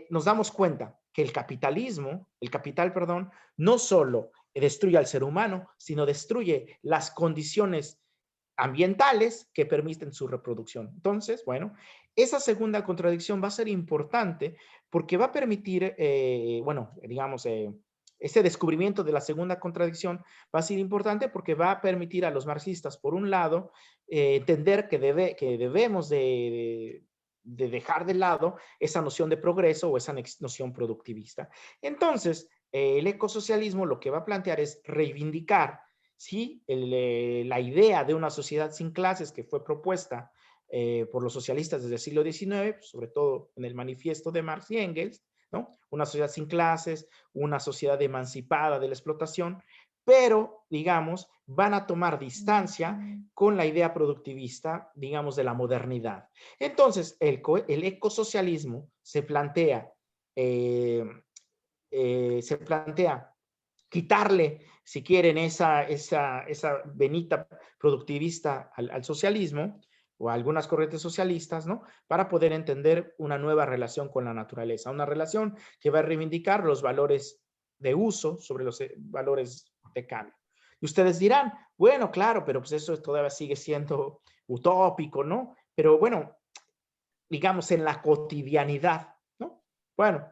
nos damos cuenta que el capital, perdón, no solo destruye al ser humano, sino destruye las condiciones ambientales que permiten su reproducción. Entonces, bueno, esa segunda contradicción va a ser importante porque va a permitir, bueno, digamos, ese descubrimiento de la segunda contradicción va a ser importante porque va a permitir a los marxistas, por un lado, entender que debemos de dejar de lado esa noción de progreso o esa noción productivista. Entonces, el ecosocialismo lo que va a plantear es reivindicar ¿sí? La idea de una sociedad sin clases que fue propuesta por los socialistas desde el siglo XIX, pues, sobre todo en el manifiesto de Marx y Engels, ¿no? Una sociedad sin clases, una sociedad emancipada de la explotación, pero, digamos, van a tomar distancia con la idea productivista, digamos, de la modernidad. Entonces, el ecosocialismo se plantea quitarle, si quieren, esa venita productivista al socialismo o a algunas corrientes socialistas, ¿no? Para poder entender una nueva relación con la naturaleza, una relación que va a reivindicar los valores de uso sobre los valores de cambio. Y ustedes dirán, bueno, claro, pero pues eso todavía sigue siendo utópico, ¿no? Pero bueno, digamos en la cotidianidad, ¿no? Bueno,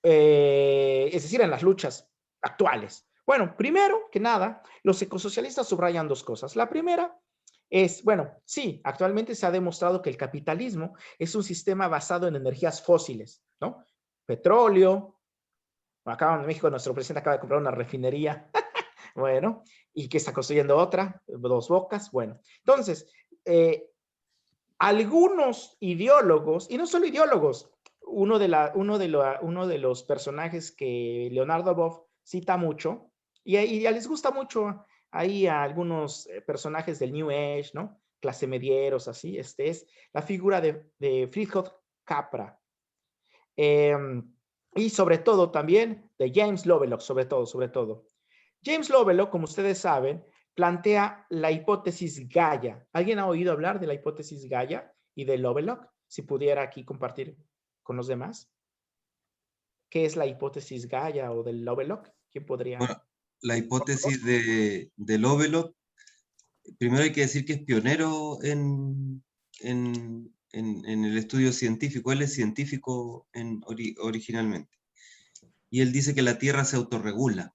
es decir, en las luchas actuales. Bueno, primero que nada, los ecosocialistas subrayan dos cosas. La primera es, bueno, sí, actualmente se ha demostrado que el capitalismo es un sistema basado en energías fósiles, ¿no? Petróleo, acá en México nuestro presidente acaba de comprar una refinería, bueno, y que está construyendo otra, Dos Bocas, bueno. Entonces, algunos ideólogos, y no solo ideólogos, uno de los personajes que Leonardo Boff cita mucho, y ya les gusta mucho ahí a algunos personajes del New Age, ¿no? Clase medieros, así, es la figura de Fritjof Capra. Y sobre todo también de James Lovelock, sobre todo. James Lovelock, como ustedes saben, plantea la hipótesis Gaia. ¿Alguien ha oído hablar de la hipótesis Gaia y de Lovelock? Si pudiera aquí compartir con los demás. ¿Qué es la hipótesis Gaia o del Lovelock? ¿Quién podría? Bueno, la hipótesis de Lovelock, primero hay que decir que es pionero en el estudio científico. Él es científico originalmente. Y él dice que la Tierra se autorregula.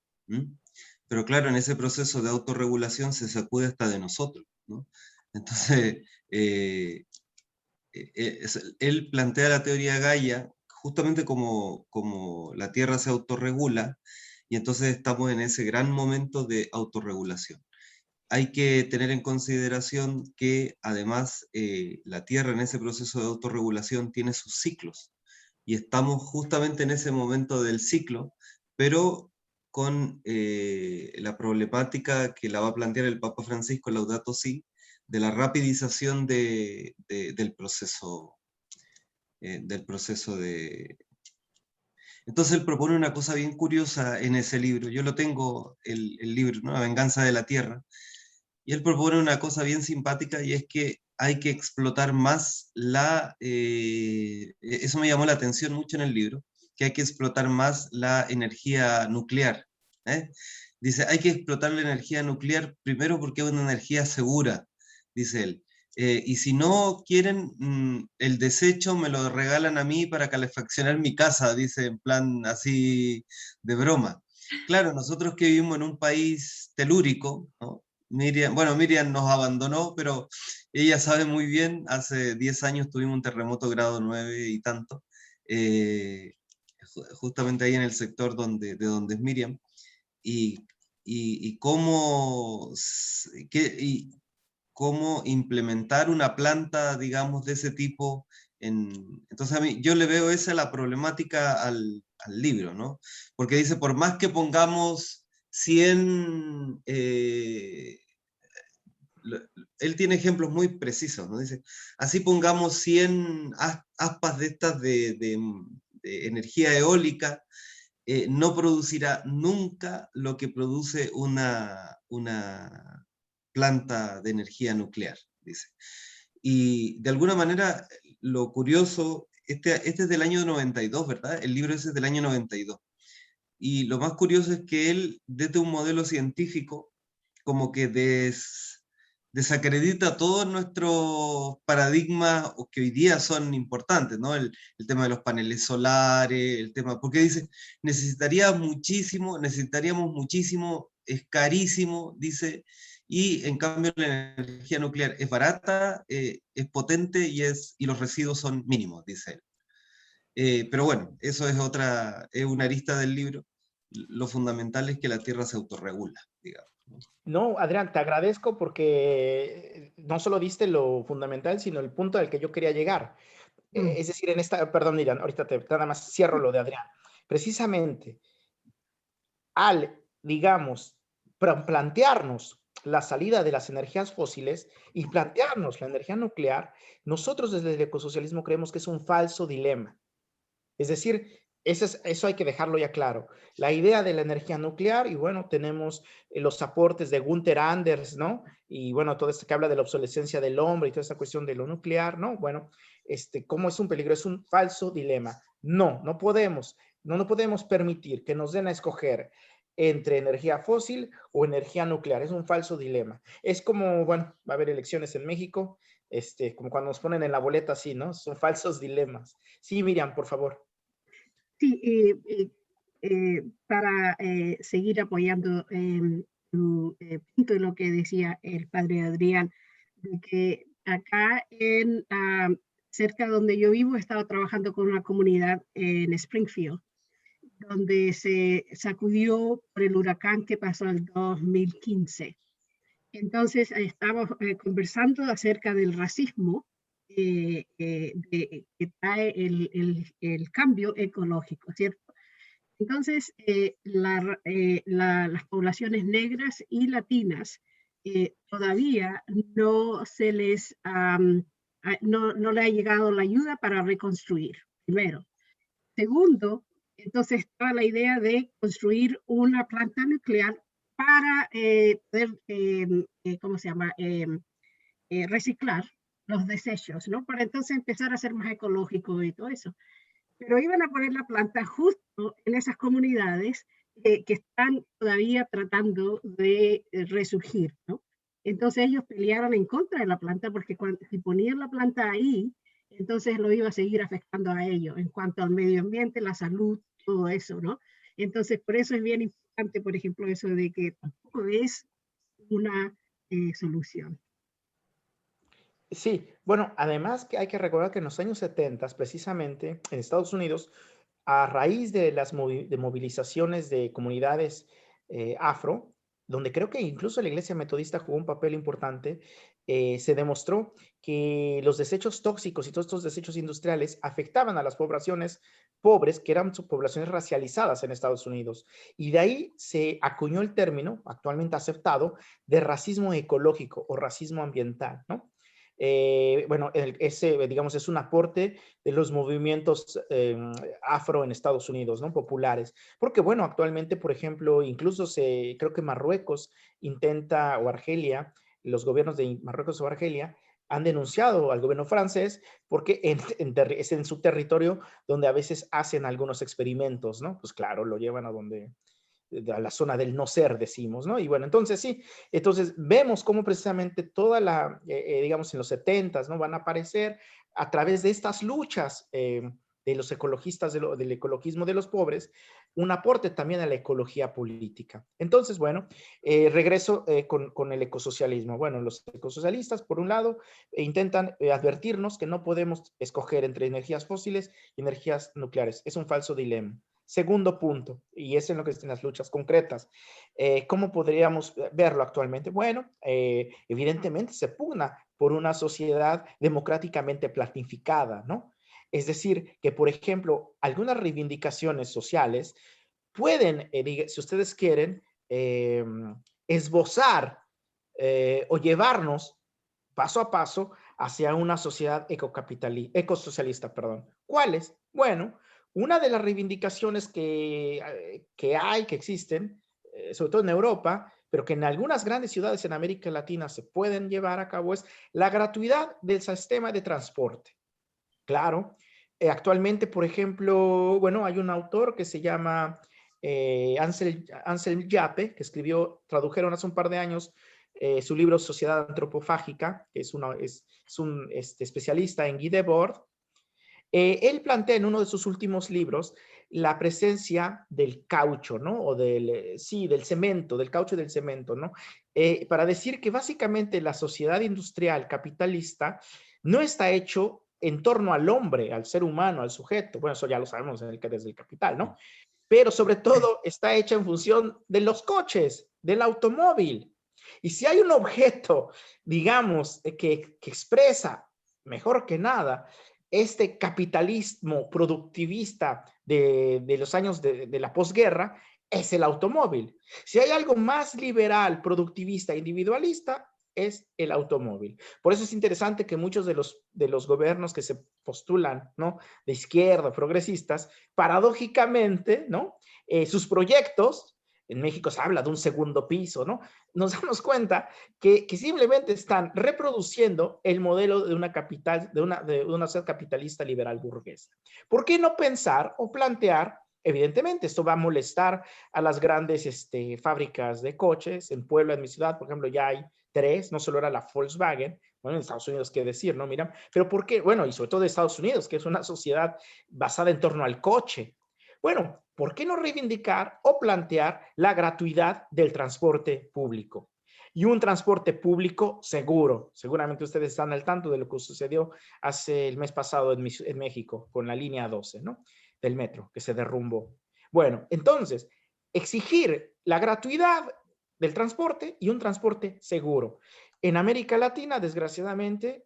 Pero claro, en ese proceso de autorregulación se sacude hasta de nosotros, ¿no? Entonces, él plantea la teoría Gaia justamente como la Tierra se autorregula, y entonces estamos en ese gran momento de autorregulación. Hay que tener en consideración que además la Tierra en ese proceso de autorregulación tiene sus ciclos, y estamos justamente en ese momento del ciclo, pero con la problemática que la va a plantear el Papa Francisco en Laudato Si, de la rapidización del proceso de... Entonces él propone una cosa bien curiosa en ese libro. Yo lo tengo, el libro, ¿no? La venganza de la Tierra. Y él propone una cosa bien simpática, y es que hay que explotar más eso me llamó la atención mucho en el libro, que hay que explotar más la energía nuclear. Dice, hay que explotar la energía nuclear primero porque es una energía segura, dice él. Y si no quieren, el desecho me lo regalan a mí para calefaccionar mi casa, dice en plan así de broma. Claro, nosotros que vivimos en un país telúrico, ¿no? Miriam nos abandonó, pero ella sabe muy bien, hace 10 años tuvimos un terremoto grado 9 y tanto, justamente ahí en el sector de donde es Miriam, y cómo implementar una planta, digamos, de ese tipo. Entonces yo le veo esa la problemática al libro, ¿no? Porque dice, por más que pongamos 100... él tiene ejemplos muy precisos, ¿no? Dice, así pongamos 100 aspas de estas de energía eólica, no producirá nunca lo que produce una planta de energía nuclear, dice. Y de alguna manera, lo curioso, este es del año 92, ¿verdad? El libro ese es del año 92. Y lo más curioso es que él, desde un modelo científico, como que desacredita todos nuestros paradigmas que hoy día son importantes, ¿no? El tema de los paneles solares, el tema, porque dice, necesitaríamos muchísimo, es carísimo, dice, y en cambio la energía nuclear es barata, es potente y los residuos son mínimos, dice él. Pero bueno, eso es una arista del libro. Lo fundamental es que la Tierra se autorregula, digamos. No, Adrián, te agradezco porque no solo diste lo fundamental, sino el punto al que yo quería llegar. Mm. Es decir, perdón, Miriam, ahorita nada más cierro lo de Adrián. Precisamente, al, digamos, plantearnos la salida de las energías fósiles y plantearnos la energía nuclear, nosotros desde el ecosocialismo creemos que es un falso dilema. Es decir, eso hay que dejarlo ya claro. La idea de la energía nuclear, y bueno, tenemos los aportes de Gunther Anders, ¿no? Y bueno, todo esto que habla de la obsolescencia del hombre y toda esta cuestión de lo nuclear, ¿no? Bueno, ¿cómo es un peligro? Es un falso dilema. No podemos, no podemos permitir que nos den a escoger entre energía fósil o energía nuclear. Es un falso dilema. Es como, bueno, va a haber elecciones en México, como cuando nos ponen en la boleta así, ¿no? Son falsos dilemas. Sí, Miriam, por favor. Sí, para seguir apoyando tu punto de lo que decía el padre Adrián, de que acá cerca donde yo vivo, he estado trabajando con una comunidad en Springfield, donde se sacudió por el huracán que pasó en 2015. Entonces, estamos conversando acerca del racismo que trae el cambio ecológico, ¿cierto? Entonces, las poblaciones negras y latinas todavía no se les, no le ha llegado la ayuda para reconstruir, primero. Segundo, entonces estaba la idea de construir una planta nuclear para poder, ¿cómo se llama? Reciclar los desechos, ¿no? Para entonces empezar a ser más ecológico y todo eso. Pero iban a poner la planta justo en esas comunidades que están todavía tratando de resurgir, ¿no? Entonces ellos pelearon en contra de la planta porque si ponían la planta ahí, entonces lo iba a seguir afectando a ellos en cuanto al medio ambiente, la salud, todo eso, ¿no? Entonces por eso es bien importante, por ejemplo, eso de que tampoco es una solución. Sí, bueno, además que hay que recordar que en los años 70, precisamente en Estados Unidos, a raíz de las movilizaciones de comunidades afro, donde creo que incluso la Iglesia Metodista jugó un papel importante, se demostró que los desechos tóxicos y todos estos desechos industriales afectaban a las poblaciones pobres, que eran poblaciones racializadas en Estados Unidos. Y de ahí se acuñó el término, actualmente aceptado, de racismo ecológico o racismo ambiental, ¿no? Bueno, ese, digamos, es un aporte de los movimientos afro en Estados Unidos, ¿no? Populares. Porque, bueno, actualmente, por ejemplo, incluso creo que Marruecos intenta, o Argelia, los gobiernos de Marruecos o Argelia, han denunciado al gobierno francés porque es en su territorio donde a veces hacen algunos experimentos, ¿no? Pues claro, lo llevan a donde, a la zona del no ser, decimos, ¿no? Y bueno, entonces sí, entonces vemos cómo precisamente toda digamos, en los 70s, ¿no? Van a aparecer a través de estas luchas de los ecologistas, del ecologismo de los pobres, un aporte también a la ecología política. Entonces, bueno, regreso con el ecosocialismo. Bueno, los ecosocialistas, por un lado, intentan advertirnos que no podemos escoger entre energías fósiles y energías nucleares. Es un falso dilema. Segundo punto, y es en lo que están las luchas concretas. ¿Cómo podríamos verlo actualmente? Bueno, evidentemente se pugna por una sociedad democráticamente planificada, ¿no? Es decir, que, por ejemplo, algunas reivindicaciones sociales pueden, si ustedes quieren, esbozar o llevarnos paso a paso hacia una sociedad ecosocialista. ¿Cuáles? Bueno, una de las reivindicaciones que existen, sobre todo en Europa, pero que en algunas grandes ciudades en América Latina se pueden llevar a cabo, es la gratuidad del sistema de transporte. Claro, actualmente, por ejemplo, bueno, hay un autor que se llama Ansel Yape, que tradujeron hace un par de años su libro Sociedad Antropofágica, que es un especialista en Guy Debord. Él plantea en uno de sus últimos libros la presencia del caucho, ¿no? O del cemento, del caucho y del cemento, ¿no? Para decir que básicamente la sociedad industrial capitalista no está hecho en torno al hombre, al ser humano, al sujeto. Bueno, eso ya lo sabemos desde el capital, ¿no? pero sobre todo está hecha en función de los coches, del automóvil. Y si hay un objeto, digamos, que expresa mejor que nada este capitalismo productivista de los años de la posguerra, es el automóvil. Si hay algo más liberal, productivista, individualista, es el automóvil. Por eso es interesante que muchos de los gobiernos que se postulan, ¿no?, de izquierda, progresistas, paradójicamente, ¿no?, sus proyectos, en México se habla de un segundo piso, ¿no? Nos damos cuenta que simplemente están reproduciendo el modelo de una capital, de una sociedad capitalista liberal burguesa. ¿Por qué no pensar o plantear? Evidentemente, esto va a molestar a las grandes fábricas de coches. En Puebla, en mi ciudad, por ejemplo, ya hay 3, no solo era la Volkswagen, bueno, en Estados Unidos, qué decir, ¿no? Mira, pero ¿por qué? Bueno, y sobre todo de Estados Unidos, que es una sociedad basada en torno al coche. Bueno, ¿por qué no reivindicar o plantear la gratuidad del transporte público? Y un transporte público seguro. Seguramente ustedes están al tanto de lo que sucedió hace el mes pasado en México con la línea 12, ¿no?, del metro, que se derrumbó. Bueno, entonces, exigir la gratuidad del transporte y un transporte seguro. En América Latina, desgraciadamente,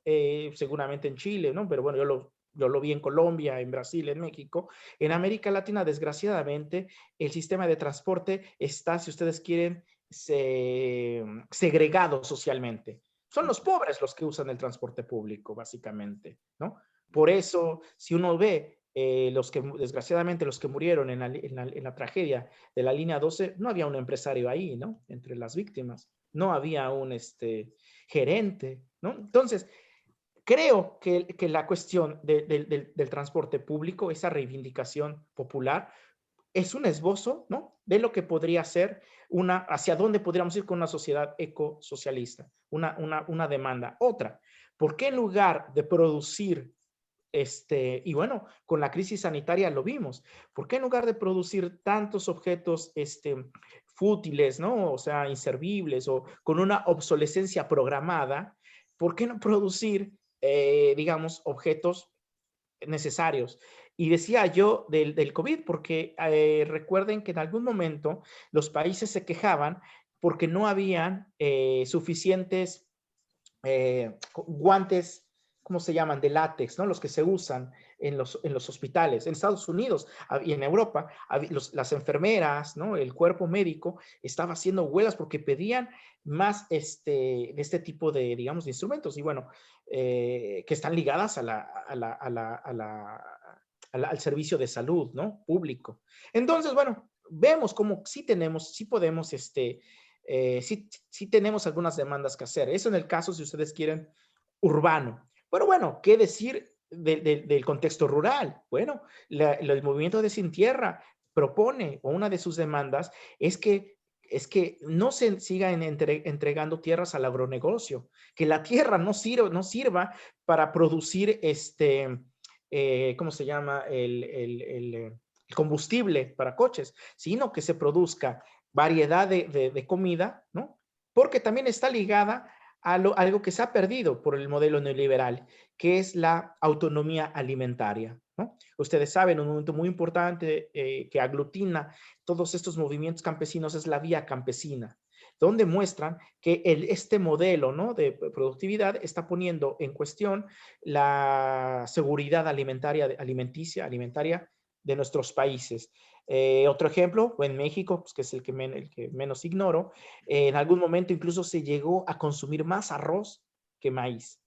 seguramente en Chile, ¿no?, pero bueno, yo lo vi en Colombia, en Brasil, en México. En América Latina, desgraciadamente, el sistema de transporte está, si ustedes quieren, segregado socialmente. Son los pobres los que usan el transporte público, básicamente, ¿no? Por eso, si uno ve desgraciadamente, los que murieron en la tragedia de la línea 12, no había un empresario ahí, ¿no?, entre las víctimas. No había un gerente, ¿no? Entonces, creo que la cuestión del transporte público, esa reivindicación popular, es un esbozo, ¿no?, de lo que podría ser hacia dónde podríamos ir con una sociedad ecosocialista, una demanda. Otra, ¿por qué en lugar de producir, y bueno, con la crisis sanitaria lo vimos, ¿por qué en lugar de producir tantos objetos fútiles, ¿no?, o sea, inservibles o con una obsolescencia programada, ¿por qué no producir, digamos, objetos necesarios? Y decía yo del COVID, porque recuerden que en algún momento los países se quejaban porque no habían suficientes guantes, ¿cómo se llaman?, de látex, ¿no?, los que se usan en los hospitales. En Estados Unidos y en Europa, las enfermeras, ¿no?, el cuerpo médico estaba haciendo huelgas porque pedían más de este tipo de, digamos, de instrumentos. Y bueno, que están ligadas al servicio de salud, ¿no?, público. Entonces, bueno, vemos cómo sí podemos, sí tenemos algunas demandas que hacer. Eso en el caso, si ustedes quieren, urbano. Pero bueno, ¿qué decir del contexto rural? Bueno, el movimiento de Sin Tierra propone, o una de sus demandas, es que no se sigan entregando tierras al agronegocio, que la tierra no sirva para producir ¿cómo se llama? El combustible para coches, sino que se produzca variedad de comida, ¿no? Porque también está ligada a algo que se ha perdido por el modelo neoliberal, que es la autonomía alimentaria, ¿no? Ustedes saben, un momento muy importante que aglutina todos estos movimientos campesinos es la Vía Campesina, donde muestran que este modelo, ¿no?, de productividad está poniendo en cuestión la seguridad alimentaria de nuestros países. Otro ejemplo, en México, pues, que es el que menos ignoro, en algún momento incluso se llegó a consumir más arroz que maíz.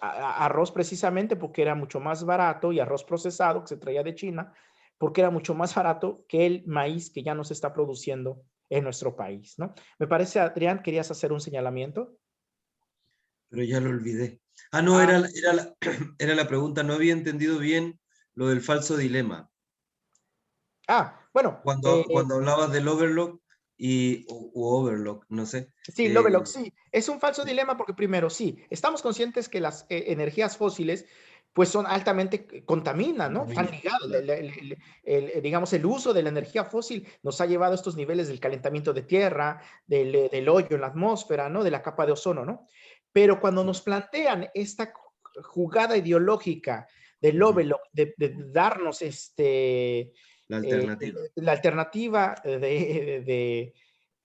Arroz precisamente porque era mucho más barato, y arroz procesado que se traía de China, porque era mucho más barato que el maíz que ya no se está produciendo en nuestro país, ¿no? Me parece, Adrián, ¿querías hacer un señalamiento? Pero ya lo olvidé. No, era la pregunta, no había entendido bien lo del falso dilema. Bueno. Cuando hablabas del overlock o overlock, no sé. Sí, Lovelock, sí. Es un falso dilema porque primero, sí, estamos conscientes que las energías fósiles pues son altamente contaminan, ¿no? Están ligados. Digamos, el uso de la energía fósil nos ha llevado a estos niveles del calentamiento de tierra, del hoyo en la atmósfera, ¿no?, de la capa de ozono, ¿no? Pero cuando nos plantean esta jugada ideológica de Lovelock, de darnos La alternativa. La alternativa de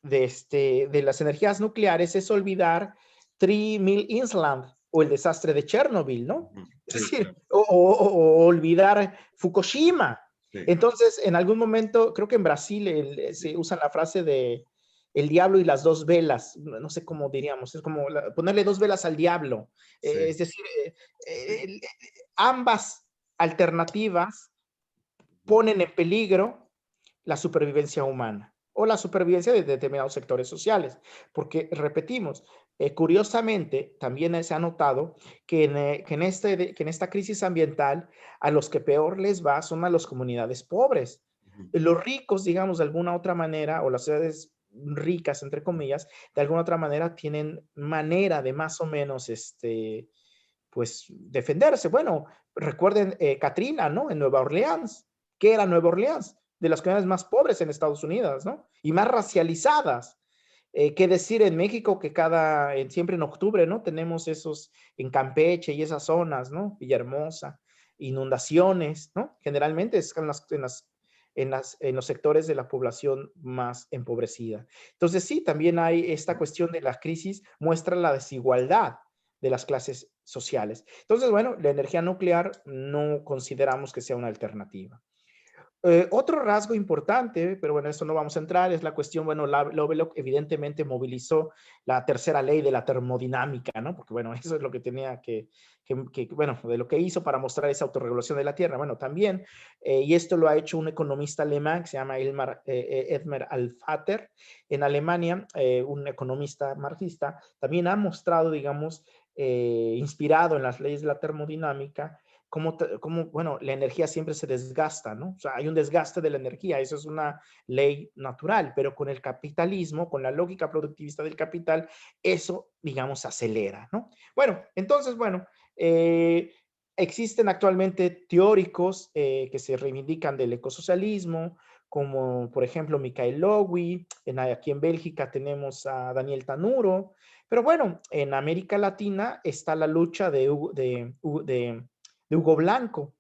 las energías nucleares es olvidar 3000 Island o el desastre de Chernobyl, ¿no? Sí, Es decir, claro. o olvidar Fukushima. Sí. Entonces, en algún momento, creo que en Brasil se usa la frase de el diablo y las dos velas, no sé cómo diríamos, es como ponerle dos velas al diablo. Sí. Es decir, ambas alternativas ponen en peligro la supervivencia humana o la supervivencia de determinados sectores sociales. Porque, repetimos, curiosamente, también se ha notado que en esta crisis ambiental, a los que peor les va son a las comunidades pobres. Los ricos, digamos, de alguna otra manera, o las ciudades ricas, entre comillas, de alguna otra manera tienen manera de más o menos, pues, defenderse. Bueno, recuerden Katrina, ¿no? En Nueva Orleans. ¿Qué era Nueva Orleans? De las comunidades más pobres en Estados Unidos, ¿no? Y más racializadas. ¿Qué decir en México que siempre en octubre, ¿no? Tenemos esos en Campeche y esas zonas, ¿no? Villahermosa, inundaciones, ¿no? Generalmente es en los sectores de la población más empobrecida. Entonces sí, también hay esta cuestión de la crisis, muestra la desigualdad de las clases sociales. Entonces, bueno, la energía nuclear no consideramos que sea una alternativa. Otro rasgo importante, pero bueno, esto no vamos a entrar, es la cuestión, bueno, Lovelock evidentemente movilizó la tercera ley de la termodinámica, ¿no? Porque bueno, eso es lo que tenía bueno, de lo que hizo para mostrar esa autorregulación de la Tierra. Bueno, también, y esto lo ha hecho un economista alemán que se llama Edmar Alphater, en Alemania, un economista marxista, también ha mostrado, digamos, inspirado en las leyes de la termodinámica, como, bueno, la energía siempre se desgasta, ¿no? O sea, hay un desgaste de la energía, eso es una ley natural, pero con el capitalismo, con la lógica productivista del capital, eso, digamos, acelera, ¿no? Bueno, entonces, bueno, existen actualmente teóricos que se reivindican del ecosocialismo, como por ejemplo Mikhail Lowy, aquí en Bélgica tenemos a Daniel Tanuro, pero bueno, en América Latina está la lucha de Hugo Blanco,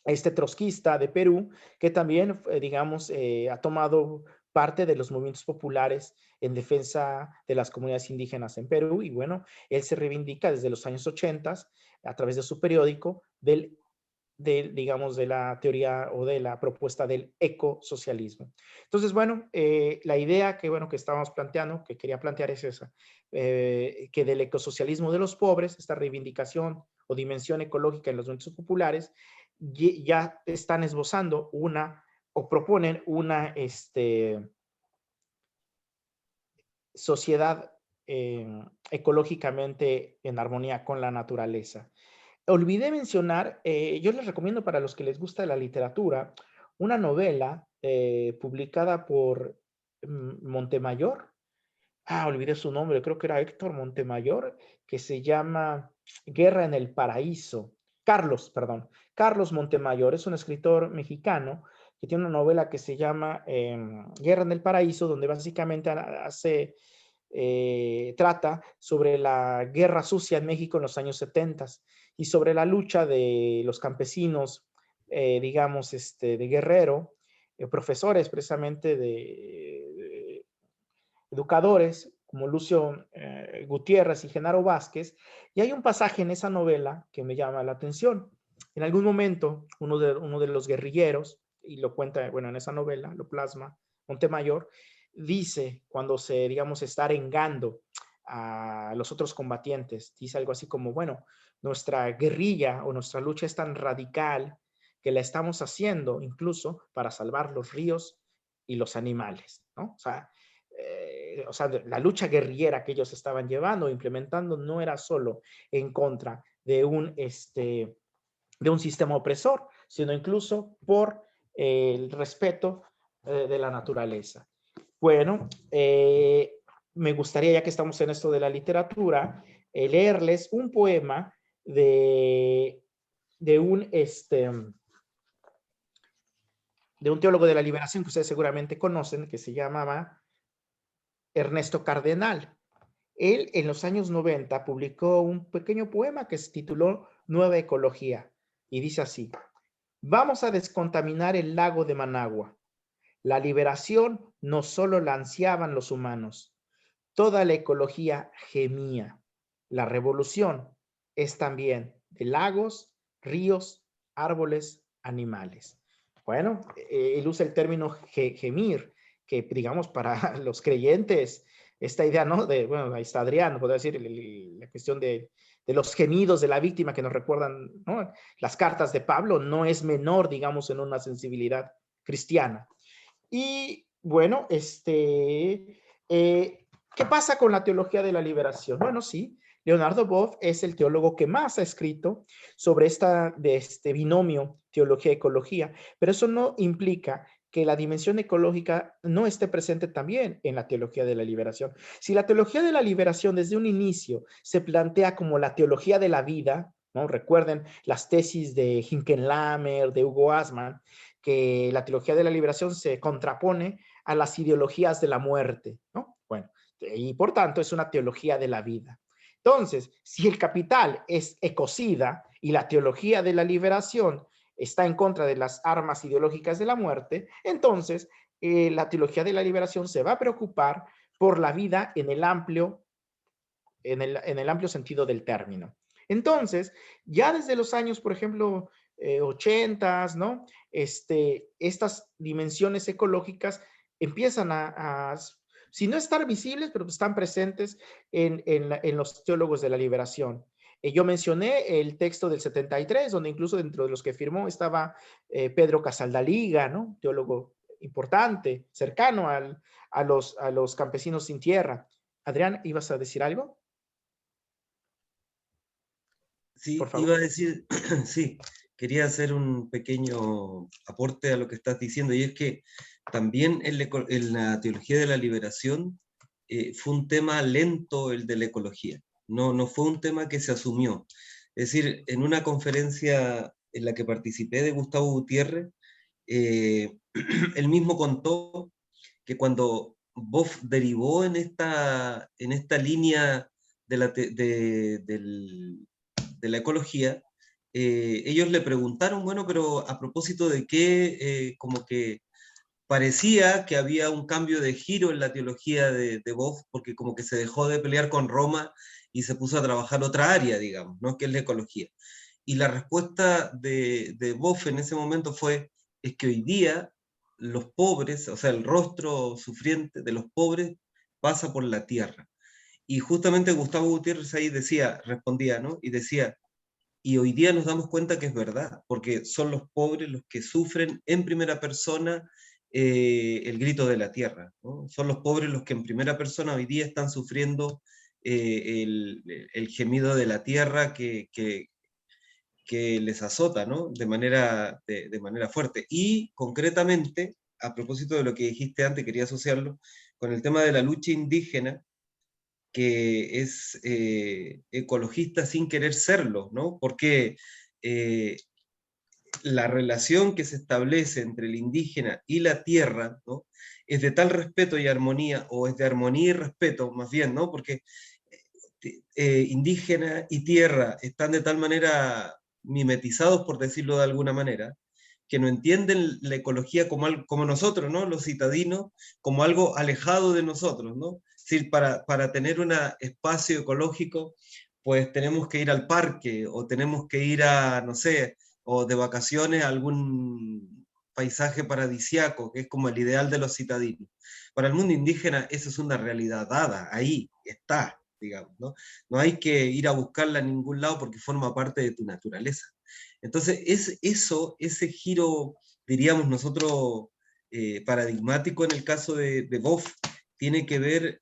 este trotskista de Perú, que también, digamos, ha tomado parte de los movimientos populares en defensa de las comunidades indígenas en Perú. Y bueno, él se reivindica desde los años 80 a través de su periódico digamos, de la teoría o de la propuesta del ecosocialismo. Entonces, bueno, la idea que estábamos planteando, que quería plantear es esa, que del ecosocialismo de los pobres, esta reivindicación o dimensión ecológica en los movimientos populares, ya están esbozando o proponen una sociedad ecológicamente en armonía con la naturaleza. Olvidé mencionar, yo les recomiendo para los que les gusta la literatura, una novela publicada por Montemayor. Olvidé su nombre, creo que era Héctor Montemayor, que se llama Guerra en el Paraíso. Carlos Montemayor es un escritor mexicano que tiene una novela que se llama Guerra en el Paraíso, donde básicamente trata sobre la guerra sucia en México en los años 70 y sobre la lucha de los campesinos, digamos, de Guerrero, profesores precisamente de educadores como Lucio Gutiérrez y Genaro Vázquez, y hay un pasaje en esa novela que me llama la atención. En algún momento, uno de los guerrilleros, y lo cuenta, bueno, en esa novela, lo plasma Montemayor, dice, cuando digamos, está arengando a los otros combatientes, dice algo así como, bueno, nuestra guerrilla o nuestra lucha es tan radical que la estamos haciendo incluso para salvar los ríos y los animales, ¿no? O sea, la lucha guerrillera que ellos estaban llevando, implementando, no era solo en contra de un sistema opresor, sino incluso por el respeto de la naturaleza. Bueno, me gustaría, ya que estamos en esto de la literatura, leerles un poema de un teólogo de la liberación que ustedes seguramente conocen, que se llamaba Ernesto Cardenal. Él en los años 90 publicó un pequeño poema que se tituló Nueva Ecología y dice así: Vamos a descontaminar el lago de Managua. La liberación no solo la ansiaban los humanos, toda la ecología gemía. La revolución es también de lagos, ríos, árboles, animales. Bueno, él usa el término gemir, que digamos para los creyentes, esta idea, ¿no? Bueno, ahí está Adrián, podría decir la cuestión de los gemidos de la víctima que nos recuerdan, ¿no? Las cartas de Pablo no es menor, digamos, en una sensibilidad cristiana. Y bueno, ¿qué pasa con la teología de la liberación? Bueno, sí, Leonardo Boff es el teólogo que más ha escrito sobre este binomio teología-ecología, pero eso no implica que la dimensión ecológica no esté presente también en la teología de la liberación. Si la teología de la liberación desde un inicio se plantea como la teología de la vida, ¿no? Recuerden las tesis de Hinkenlammer, de Hugo Asman, que la teología de la liberación se contrapone a las ideologías de la muerte, ¿no? Bueno, y por tanto es una teología de la vida. Entonces, si el capital es ecocida y la teología de la liberación está en contra de las armas ideológicas de la muerte, entonces la teología de la liberación se va a preocupar por la vida en el amplio sentido del término. Entonces, ya desde los años, por ejemplo, 80s, ¿no? Estas dimensiones ecológicas empiezan si no estar visibles, pero están presentes en los teólogos de la liberación. Yo mencioné el texto del 73, donde incluso dentro de los que firmó estaba Pedro Casaldaliga, ¿no? Teólogo importante, cercano a los campesinos sin tierra. Adrián, ¿ibas a decir algo? Sí, iba a decir, sí, quería hacer un pequeño aporte a lo que estás diciendo, y es que también en la teología de la liberación fue un tema lento el de la ecología, no fue un tema que se asumió. Es decir, en una conferencia en la que participé de Gustavo Gutiérrez, él mismo contó que cuando Boff derivó en esta línea de la ecología, ellos le preguntaron, bueno, pero a propósito de qué, como que parecía que había un cambio de giro en la teología de Boff, porque como que se dejó de pelear con Roma y se puso a trabajar otra área, digamos, ¿no? Que es la ecología. Y la respuesta de Boff en ese momento fue, es que hoy día los pobres, o sea, el rostro sufriente de los pobres pasa por la tierra. Y justamente Gustavo Gutiérrez ahí respondía, ¿no? Y decía, y hoy día nos damos cuenta que es verdad, porque son los pobres los que sufren en primera persona el grito de la tierra, ¿no? Son los pobres los que en primera persona hoy día están sufriendo el gemido de la tierra que les azota, ¿no? De manera fuerte. Y concretamente, a propósito de lo que dijiste antes, quería asociarlo con el tema de la lucha indígena, que es ecologista sin querer serlo, ¿no? Porque la relación que se establece entre el indígena y la tierra, ¿no? Es de tal respeto y armonía, o es de armonía y respeto, más bien, ¿no? Porque indígena y tierra están de tal manera mimetizados, por decirlo de alguna manera, que no entienden la ecología como nosotros, ¿no? Los citadinos, como algo alejado de nosotros, ¿no? Es decir, para tener un espacio ecológico, pues tenemos que ir al parque, o tenemos que ir a, no sé, o de vacaciones a algún paisaje paradisiaco, que es como el ideal de los citadinos. Para el mundo indígena eso es una realidad dada, ahí está, digamos, ¿no? No hay que ir a buscarla a ningún lado porque forma parte de tu naturaleza. Entonces, ese giro, diríamos nosotros, paradigmático en el caso de Boff, tiene que ver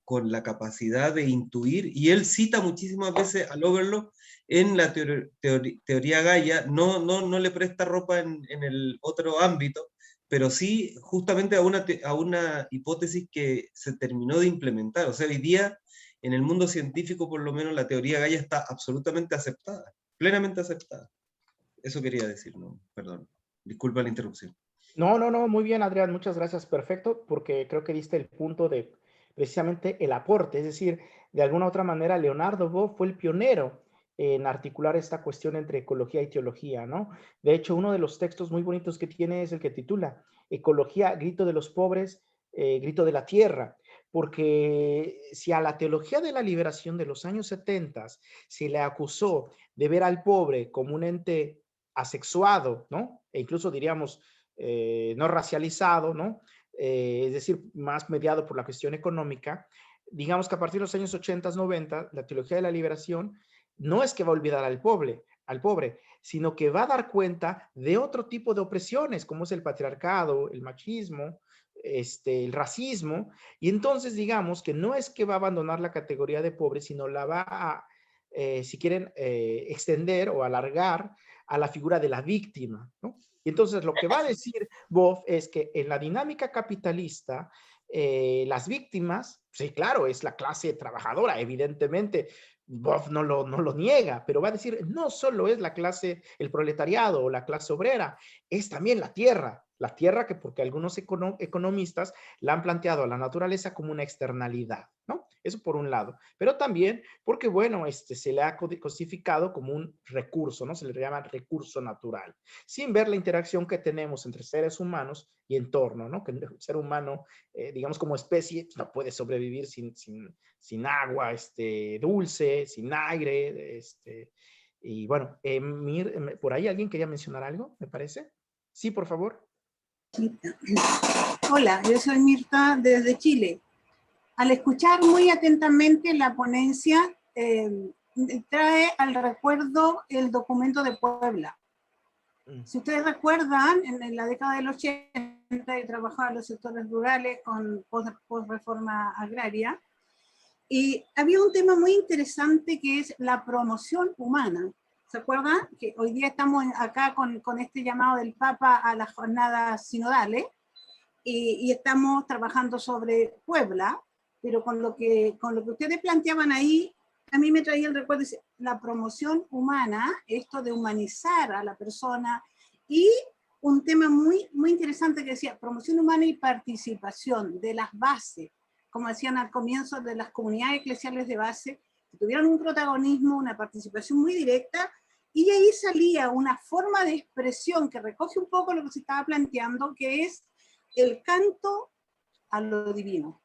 con la capacidad de intuir, y él cita muchísimas veces al Overlock en la teoría Gaia, no le presta ropa en el otro ámbito, pero sí justamente a una hipótesis que se terminó de implementar. O sea, hoy día en el mundo científico, por lo menos, la teoría Gaia está absolutamente aceptada, plenamente aceptada. Eso quería decir, ¿no? Perdón. Disculpa la interrupción. No, muy bien, Adrián, muchas gracias, perfecto, porque creo que diste el punto de precisamente el aporte, es decir, de alguna otra manera, Leonardo Boff fue el pionero en articular esta cuestión entre ecología y teología, ¿no? De hecho, uno de los textos muy bonitos que tiene es el que titula Ecología, grito de los pobres, grito de la tierra, porque si a la teología de la liberación de los años 70 se le acusó de ver al pobre como un ente asexuado, ¿no? E incluso diríamos no racializado, ¿no? Es decir, más mediado por la cuestión económica, digamos que a partir de los años 80, 90, la teología de la liberación no es que va a olvidar al pobre, sino que va a dar cuenta de otro tipo de opresiones, como es el patriarcado, el machismo, el racismo, y entonces digamos que no es que va a abandonar la categoría de pobre, sino la va a, si quieren, extender o alargar a la figura de la víctima, ¿no? Y entonces lo que va a decir Boff es que en la dinámica capitalista, las víctimas, sí, claro, es la clase trabajadora, evidentemente, Boff no lo niega, pero va a decir, no solo es la clase, el proletariado o la clase obrera, es también la tierra que porque algunos economistas la han planteado a la naturaleza como una externalidad, ¿no? Eso por un lado, pero también porque, bueno, se le ha cosificado como un recurso, ¿no? Se le llama recurso natural, sin ver la interacción que tenemos entre seres humanos y entorno, ¿no? Que el ser humano, digamos como especie, no puede sobrevivir sin agua dulce, sin aire, y bueno, por ahí alguien quería mencionar algo, me parece. Sí, por favor. Hola, yo soy Mirta desde Chile. Al escuchar muy atentamente la ponencia, trae al recuerdo el documento de Puebla. Si ustedes recuerdan, en la década del 80 he trabajado en los sectores rurales con post-reforma agraria, y había un tema muy interesante que es la promoción humana. ¿Se acuerdan? Que hoy día estamos acá con este llamado del Papa a las jornadas sinodales, y estamos trabajando sobre Puebla, pero con lo que ustedes planteaban ahí, a mí me traía el recuerdo de la promoción humana, esto de humanizar a la persona, y un tema muy, muy interesante que decía promoción humana y participación de las bases, como decían al comienzo, de las comunidades eclesiales de base, que tuvieran un protagonismo, una participación muy directa, y ahí salía una forma de expresión que recoge un poco lo que se estaba planteando, que es el canto a lo divino,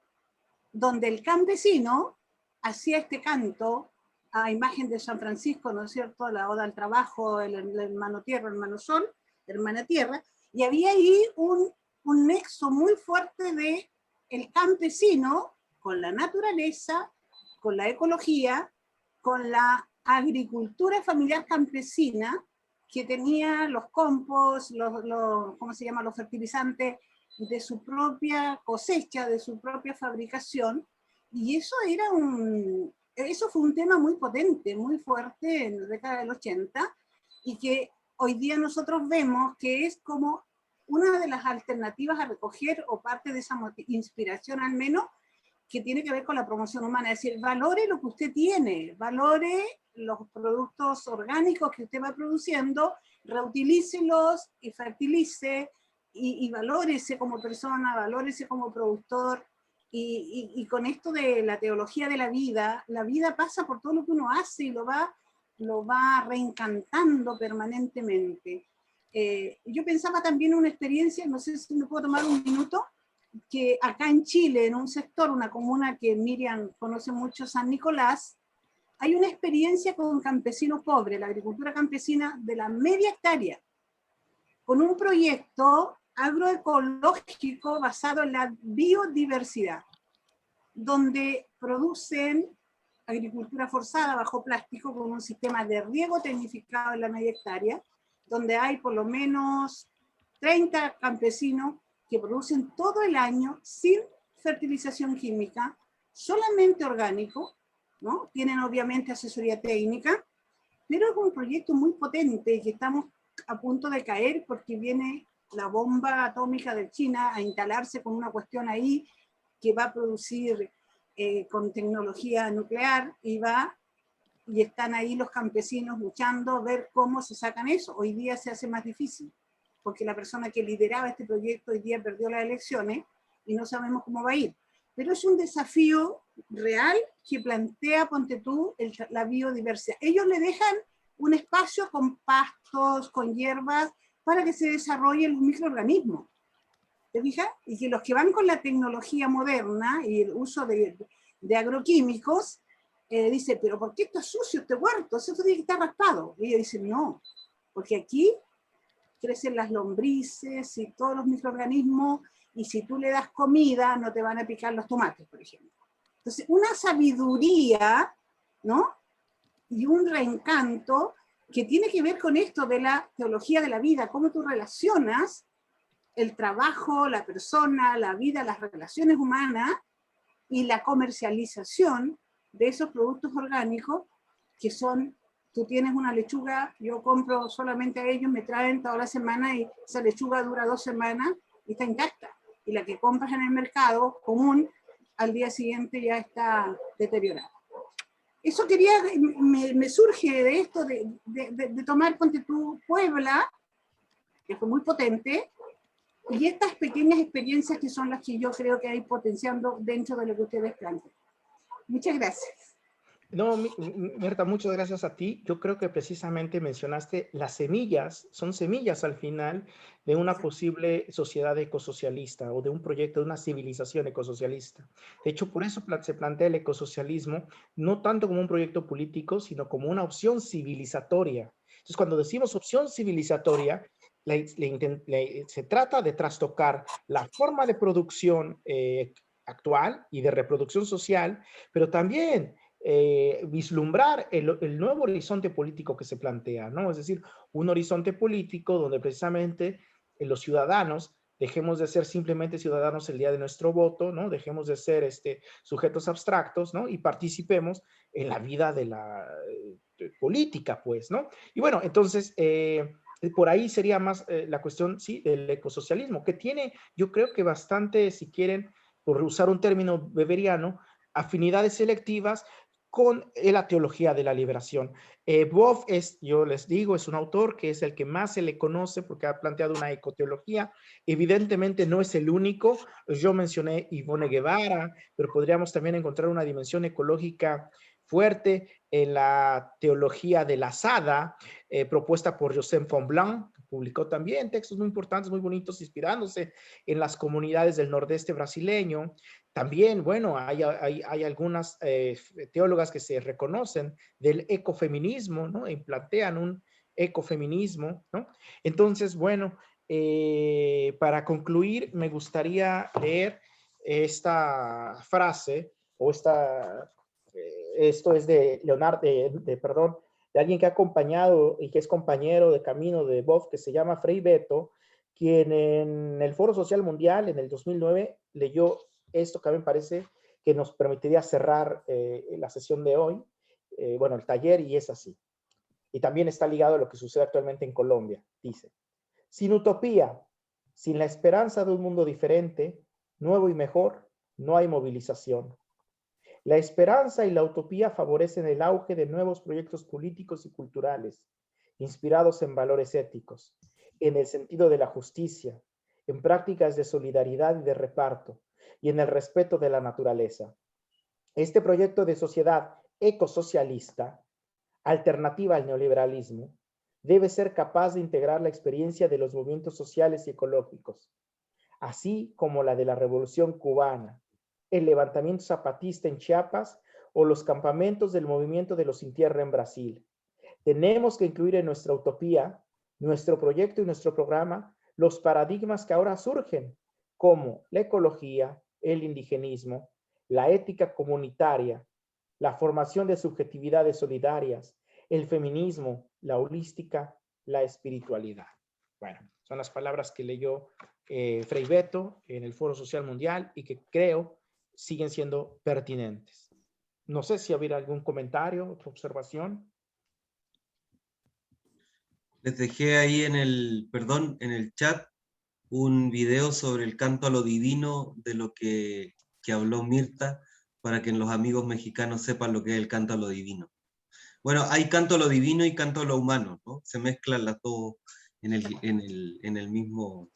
donde el campesino hacía este canto a imagen de San Francisco, ¿no es cierto?, la oda al trabajo, el hermano tierra, hermano sol, hermana tierra, y había ahí un nexo muy fuerte de el campesino con la naturaleza, con la ecología, con la agricultura familiar campesina, que tenía los compost, ¿cómo se llama?, los fertilizantes de su propia cosecha, de su propia fabricación, y eso fue un tema muy potente, muy fuerte en la década del 80, y que hoy día nosotros vemos que es como una de las alternativas a recoger, o parte de esa inspiración al menos, que tiene que ver con la promoción humana, es decir, valore lo que usted tiene, valore los productos orgánicos que usted va produciendo, reutilícelos y fertilice, y valórese como persona, valórese como productor, y con esto de la teología de la vida pasa por todo lo que uno hace y lo va reencantando permanentemente. Yo pensaba también en una experiencia, no sé si me puedo tomar un minuto, que acá en Chile, en un sector, una comuna que Miriam conoce mucho, San Nicolás, hay una experiencia con campesinos pobres, la agricultura campesina de la media hectárea, con un proyecto agroecológico basado en la biodiversidad, donde producen agricultura forzada bajo plástico con un sistema de riego tecnificado en la media hectárea, donde hay por lo menos 30 campesinos que producen todo el año sin fertilización química, solamente orgánico, ¿no? Tienen obviamente asesoría técnica, pero es un proyecto muy potente que estamos a punto de caer porque viene la bomba atómica de China a instalarse con una cuestión ahí que va a producir con tecnología nuclear, y están ahí los campesinos luchando a ver cómo se sacan eso. Hoy día se hace más difícil, porque la persona que lideraba este proyecto hoy día perdió las elecciones y no sabemos cómo va a ir. pero es un desafío real que plantea, ponte tú, la biodiversidad. Ellos le dejan un espacio con pastos, con hierbas, para que se desarrollen los microorganismos. ¿Te fijas? Y que los que van con la tecnología moderna y el uso de agroquímicos, dicen, pero ¿por qué está sucio este huerto? Eso tiene que estar raspado. Y ellos dicen, no, porque aquí crecen las lombrices y todos los microorganismos, y si tú le das comida, no te van a picar los tomates, por ejemplo. Entonces, una sabiduría, ¿no? Y un reencanto que tiene que ver con esto de la teología de la vida, cómo tú relacionas el trabajo, la persona, la vida, las relaciones humanas y la comercialización de esos productos orgánicos que son, tú tienes una lechuga, yo compro solamente a ellos, me traen toda la semana y esa lechuga dura 2 semanas y está intacta. Y la que compras en el mercado común, al día siguiente ya está deteriorada. Eso quería, me surge de esto, de tomar, ponte tú, Puebla, que fue muy potente, y estas pequeñas experiencias que son las que yo creo que hay potenciando dentro de lo que ustedes plantean. Muchas gracias. No, Mirta, muchas gracias a ti. Yo creo que precisamente mencionaste las semillas, son semillas al final de una posible sociedad ecosocialista o de un proyecto de una civilización ecosocialista. De hecho, por eso se plantea el ecosocialismo no tanto como un proyecto político, sino como una opción civilizatoria. Entonces, cuando decimos opción civilizatoria, se trata de trastocar la forma de producción actual y de reproducción social, pero también vislumbrar el nuevo horizonte político que se plantea, ¿no? Es decir, un horizonte político donde precisamente los ciudadanos dejemos de ser simplemente ciudadanos el día de nuestro voto, ¿no? Dejemos de ser sujetos abstractos, ¿no? Y participemos en la vida de la política, pues, ¿no? Y bueno, entonces, por ahí sería más la cuestión, sí, del ecosocialismo, que tiene, yo creo que bastante, si quieren, por usar un término weberiano, afinidades selectivas con la teología de la liberación. Boff yo les digo, es un autor que es el que más se le conoce porque ha planteado una ecoteología. Evidentemente no es el único. Yo mencioné Ivone Guevara, pero podríamos también encontrar una dimensión ecológica fuerte en la teología de la Sada, propuesta por Joseph Fonblanc, que publicó también textos muy importantes, muy bonitos, inspirándose en las comunidades del nordeste brasileño. También, bueno, hay algunas teólogas que se reconocen del ecofeminismo, ¿no? Y plantean un ecofeminismo, ¿no? Entonces, bueno, para concluir, me gustaría leer esta frase, o esto es de Leonardo, perdón, de alguien que ha acompañado y que es compañero de camino de Boff, que se llama Frei Betto, quien en el Foro Social Mundial en el 2009 leyó esto que a mí me parece que nos permitiría cerrar la sesión de hoy, bueno, el taller, y es así. Y también está ligado a lo que sucede actualmente en Colombia. Dice, sin utopía, sin la esperanza de un mundo diferente, nuevo y mejor, no hay movilización. La esperanza y la utopía favorecen el auge de nuevos proyectos políticos y culturales, inspirados en valores éticos, en el sentido de la justicia, en prácticas de solidaridad y de reparto, y en el respeto de la naturaleza. Este proyecto de sociedad ecosocialista, alternativa al neoliberalismo, debe ser capaz de integrar la experiencia de los movimientos sociales y ecológicos, así como la de la Revolución Cubana, el levantamiento zapatista en Chiapas o los campamentos del movimiento de los Sin Tierra en Brasil. Tenemos que incluir en nuestra utopía, nuestro proyecto y nuestro programa, los paradigmas que ahora surgen, como la ecología, el indigenismo, la ética comunitaria, la formación de subjetividades solidarias, el feminismo, la holística, la espiritualidad. Bueno, son las palabras que leyó Frei Betto en el Foro Social Mundial y que creo siguen siendo pertinentes. No sé si habría algún comentario, otra observación. Les dejé ahí en el chat un video sobre el canto a lo divino de lo que habló Mirta, para que los amigos mexicanos sepan lo que es el canto a lo divino. Bueno, hay canto a lo divino y canto a lo humano, ¿no? Se mezclan las dos en el mismo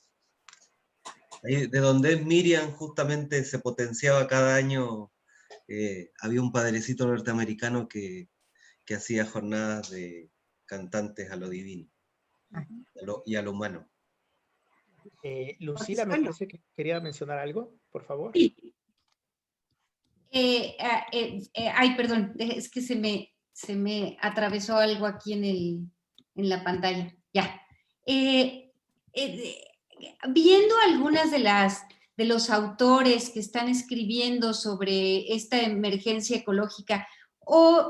Ahí, de donde es Miriam, justamente se potenciaba cada año, había un padrecito norteamericano que hacía jornadas de cantantes a lo divino y a lo humano. Lucila, me parece que quería mencionar algo, por favor. Sí. Ay, perdón, es que se me atravesó algo aquí en la pantalla. Ya. Viendo algunas de los autores que están escribiendo sobre esta emergencia ecológica, o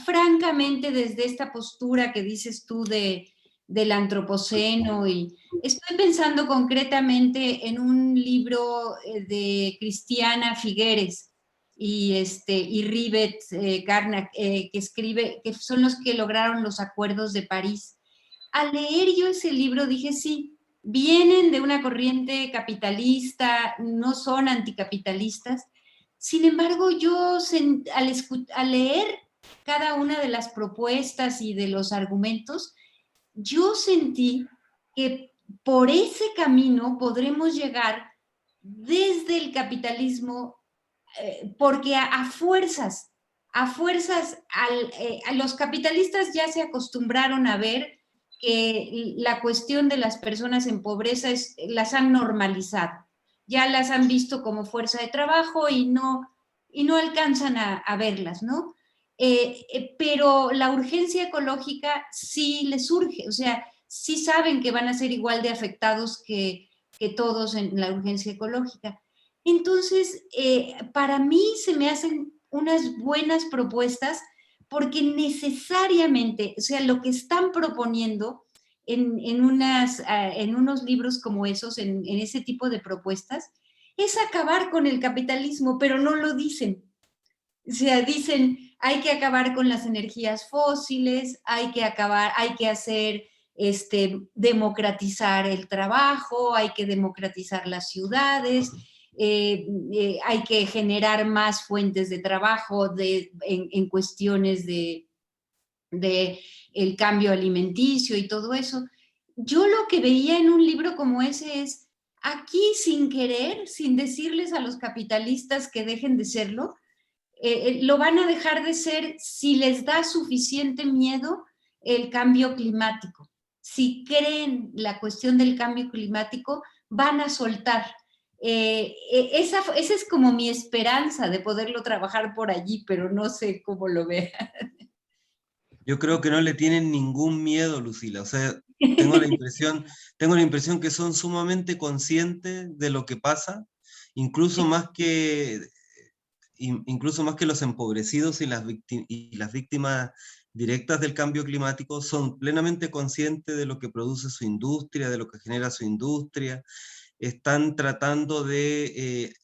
francamente desde esta postura que dices tú del antropoceno, y estoy pensando concretamente en un libro de Cristiana Figueres y Rivet Carnac, que escribe, que son los que lograron los acuerdos de París. Al leer yo ese libro dije, sí, vienen de una corriente capitalista, no son anticapitalistas. Sin embargo, yo al leer cada una de las propuestas y de los argumentos, yo sentí que por ese camino podremos llegar desde el capitalismo, porque a fuerzas, a los capitalistas ya se acostumbraron a ver que la cuestión de las personas en pobreza las han normalizado, ya las han visto como fuerza de trabajo y no alcanzan a verlas, ¿no? Pero la urgencia ecológica sí les surge, o sea, sí saben que van a ser igual de afectados que todos en la urgencia ecológica. Entonces, para mí se me hacen unas buenas propuestas porque necesariamente, o sea, lo que están proponiendo en unos libros como esos, en ese tipo de propuestas, es acabar con el capitalismo, pero no lo dicen. O sea, dicen, hay que acabar con las energías fósiles, hay que hacer, democratizar el trabajo, hay que democratizar las ciudades, hay que generar más fuentes de trabajo en cuestiones de el cambio alimenticio y todo eso. Yo lo que veía en un libro como ese es, aquí sin querer, sin decirles a los capitalistas que dejen de serlo, lo van a dejar de ser si les da suficiente miedo el cambio climático. Si creen la cuestión del cambio climático, van a soltar. Esa es como mi esperanza de poderlo trabajar por allí, pero no sé cómo lo vean. Yo creo que no le tienen ningún miedo, Lucila. O sea, tengo la impresión que son sumamente conscientes de lo que pasa, incluso más que los empobrecidos y las víctimas directas del cambio climático son plenamente conscientes de lo que produce su industria, de lo que genera su industria. Están tratando de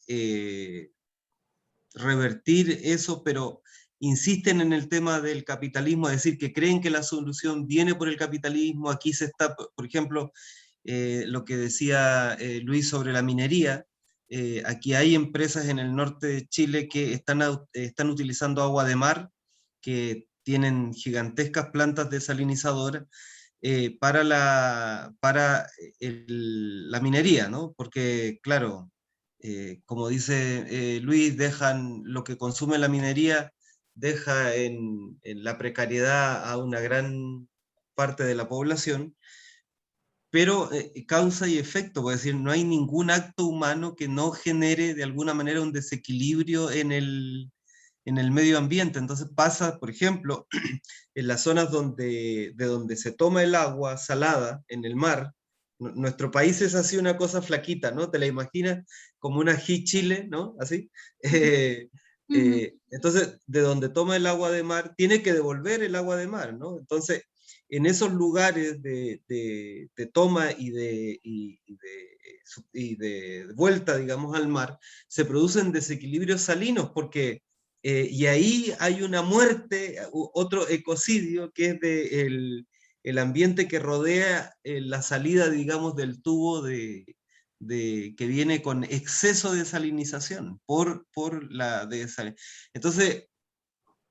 revertir eso, pero insisten en el tema del capitalismo, es decir, que creen que la solución viene por el capitalismo. Aquí se está, por ejemplo, lo que decía Luis sobre la minería. Aquí hay empresas en el norte de Chile que están utilizando agua de mar, que tienen gigantescas plantas desalinizadoras para la minería, ¿no? Porque, claro, como dice Luis, dejan lo que consume la minería, deja en la precariedad a una gran parte de la población, pero causa y efecto, es decir, no hay ningún acto humano que no genere de alguna manera un desequilibrio en el medio ambiente. Entonces pasa, por ejemplo, en las zonas de donde se toma el agua salada en el mar. Nuestro país es así una cosa flaquita, ¿no? Te la imaginas como una ají Chile, ¿no? Así. Entonces, de donde toma el agua de mar, tiene que devolver el agua de mar, ¿no? Entonces, en esos lugares de toma y de vuelta, digamos, al mar, se producen desequilibrios salinos, porque y ahí hay una muerte, otro ecocidio, que es el ambiente que rodea la salida, digamos, del tubo que viene con exceso de salinización por la desalinización. Entonces,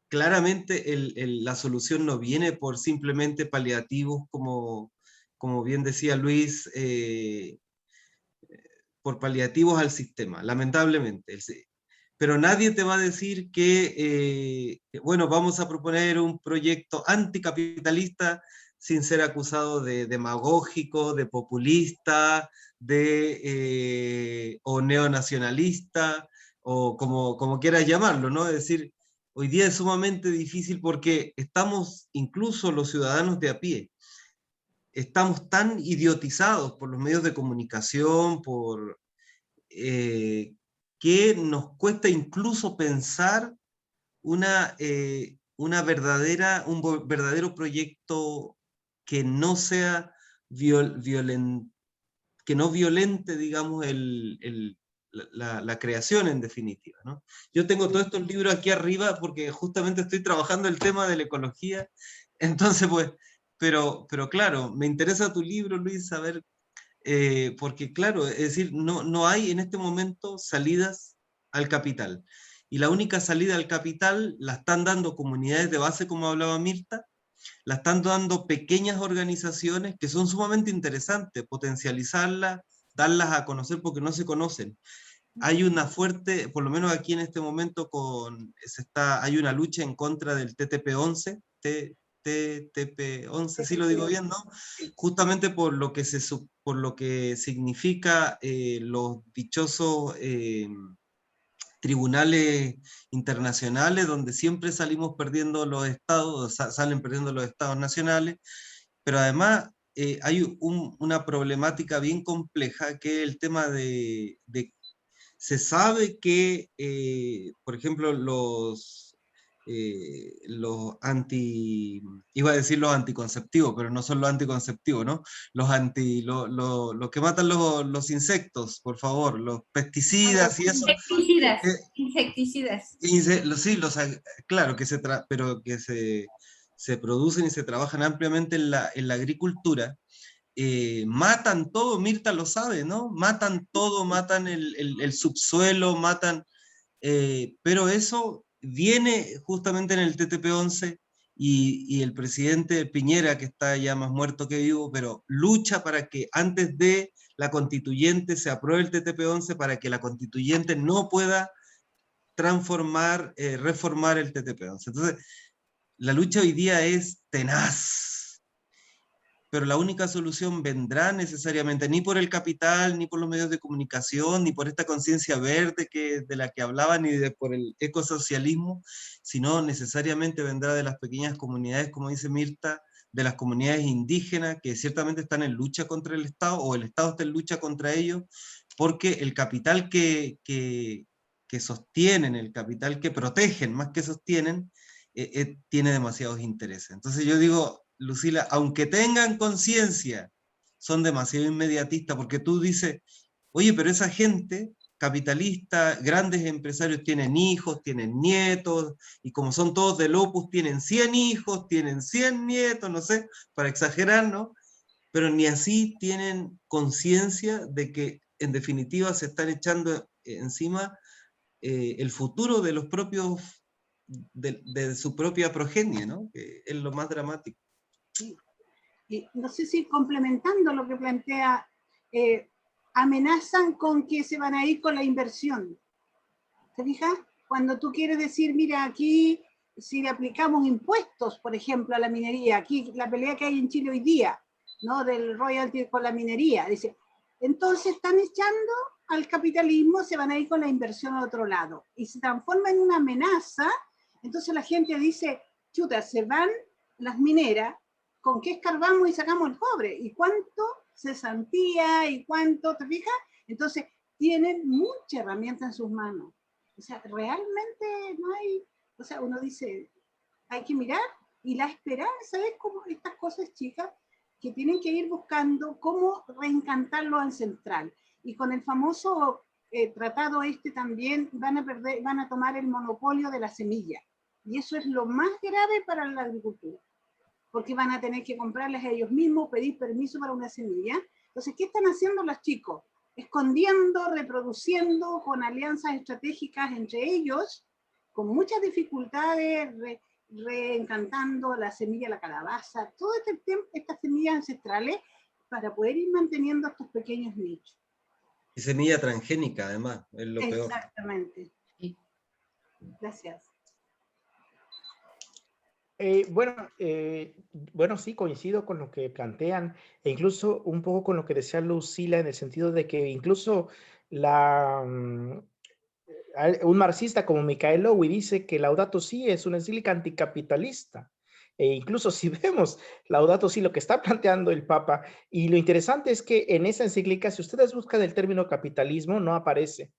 claramente la solución no viene por simplemente paliativos, como bien decía Luis, por paliativos al sistema, lamentablemente. Pero nadie te va a decir que, bueno, vamos a proponer un proyecto anticapitalista sin ser acusado de demagógico, de populista, o neonacionalista, o como quieras llamarlo, ¿no? Es decir, hoy día es sumamente difícil porque estamos, incluso los ciudadanos de a pie, estamos tan idiotizados por los medios de comunicación, que nos cuesta incluso pensar un verdadero proyecto que no sea que no violente, digamos, la creación en definitiva, ¿no? Yo tengo todos estos libros aquí arriba porque justamente estoy trabajando el tema de la ecología, entonces pues, pero claro, me interesa tu libro, Luis, saber, porque claro, es decir, no hay en este momento salidas al capital. Y la única salida al capital la están dando comunidades de base, como hablaba Mirta, la están dando pequeñas organizaciones que son sumamente interesantes, potencializarlas, darlas a conocer porque no se conocen. Hay una fuerte, por lo menos aquí en este momento, hay una lucha en contra del TTP-11, TTP-11, sí lo digo bien, ¿no? Justamente por lo que significa los dichosos tribunales internacionales, donde siempre salimos perdiendo los estados, salen perdiendo los estados nacionales, pero además hay una problemática bien compleja, que es el tema se sabe que, por ejemplo, iba a decir los anticonceptivos, pero no son los anticonceptivos, ¿no? Los que matan los insectos, por favor, los pesticidas y eso. Insecticidas. Sí, claro, pero que se producen y se trabajan ampliamente en la agricultura. Matan todo, Mirta lo sabe, ¿no? Matan todo, matan el subsuelo, pero eso viene justamente en el TTP-11 y el presidente Piñera, que está ya más muerto que vivo, pero lucha para que antes de la constituyente se apruebe el TTP-11 para que la constituyente no pueda reformar el TTP-11. Entonces, la lucha hoy día es tenaz, pero la única solución vendrá necesariamente ni por el capital, ni por los medios de comunicación, ni por esta conciencia verde de la que hablaba, ni por el ecosocialismo, sino necesariamente vendrá de las pequeñas comunidades, como dice Mirta, de las comunidades indígenas, que ciertamente están en lucha contra el Estado, o el Estado está en lucha contra ellos, porque el capital que sostienen, el capital que protegen, más que sostienen, tiene demasiados intereses. Entonces yo digo, Lucila, aunque tengan conciencia, son demasiado inmediatistas, porque tú dices, oye, pero esa gente capitalista, grandes empresarios tienen hijos, tienen nietos, y como son todos del Opus, tienen 100 hijos, tienen 100 nietos, no sé, para exagerar, ¿no? Pero ni así tienen conciencia de que en definitiva se están echando encima el futuro de los propios, de su propia progenie, ¿no? Que es lo más dramático. Sí. Y no sé si complementando lo que plantea, amenazan con que se van a ir con la inversión. ¿Te fijas? Cuando tú quieres decir, mira, aquí si le aplicamos impuestos, por ejemplo, a la minería, aquí la pelea que hay en Chile hoy día, ¿no? Del royalty con la minería, dice, entonces están echando al capitalismo, se van a ir con la inversión a otro lado, y se transforma en una amenaza. Entonces la gente dice, chuta, se van las mineras, ¿con qué escarbamos y sacamos el cobre? ¿Y cuánto cesantía? ¿Y cuánto? ¿Te fijas? Entonces tienen mucha herramienta en sus manos. O sea, realmente no hay, o sea, uno dice, hay que mirar, y la esperanza es como estas cosas chicas que tienen que ir buscando cómo reencantarlo al central. Y con el famoso tratado también van a tomar el monopolio de la semilla. Y eso es lo más grave para la agricultura, porque van a tener que comprarles a ellos mismos, pedir permiso para una semilla. Entonces, ¿qué están haciendo los chicos? Escondiendo, reproduciendo con alianzas estratégicas entre ellos, con muchas dificultades, reencantando la semilla, la calabaza, todas estas semillas ancestrales, para poder ir manteniendo estos pequeños nichos. Y semilla transgénica, además, es lo peor. Exactamente. Sí. Gracias. Bueno, sí, coincido con lo que plantean, e incluso un poco con lo que decía Lucila, en el sentido de que incluso un marxista como Mikhail Lowy dice que Laudato Si es una encíclica anticapitalista. E incluso si vemos Laudato Si, lo que está planteando el Papa, y lo interesante es que en esa encíclica, si ustedes buscan el término capitalismo, no aparece.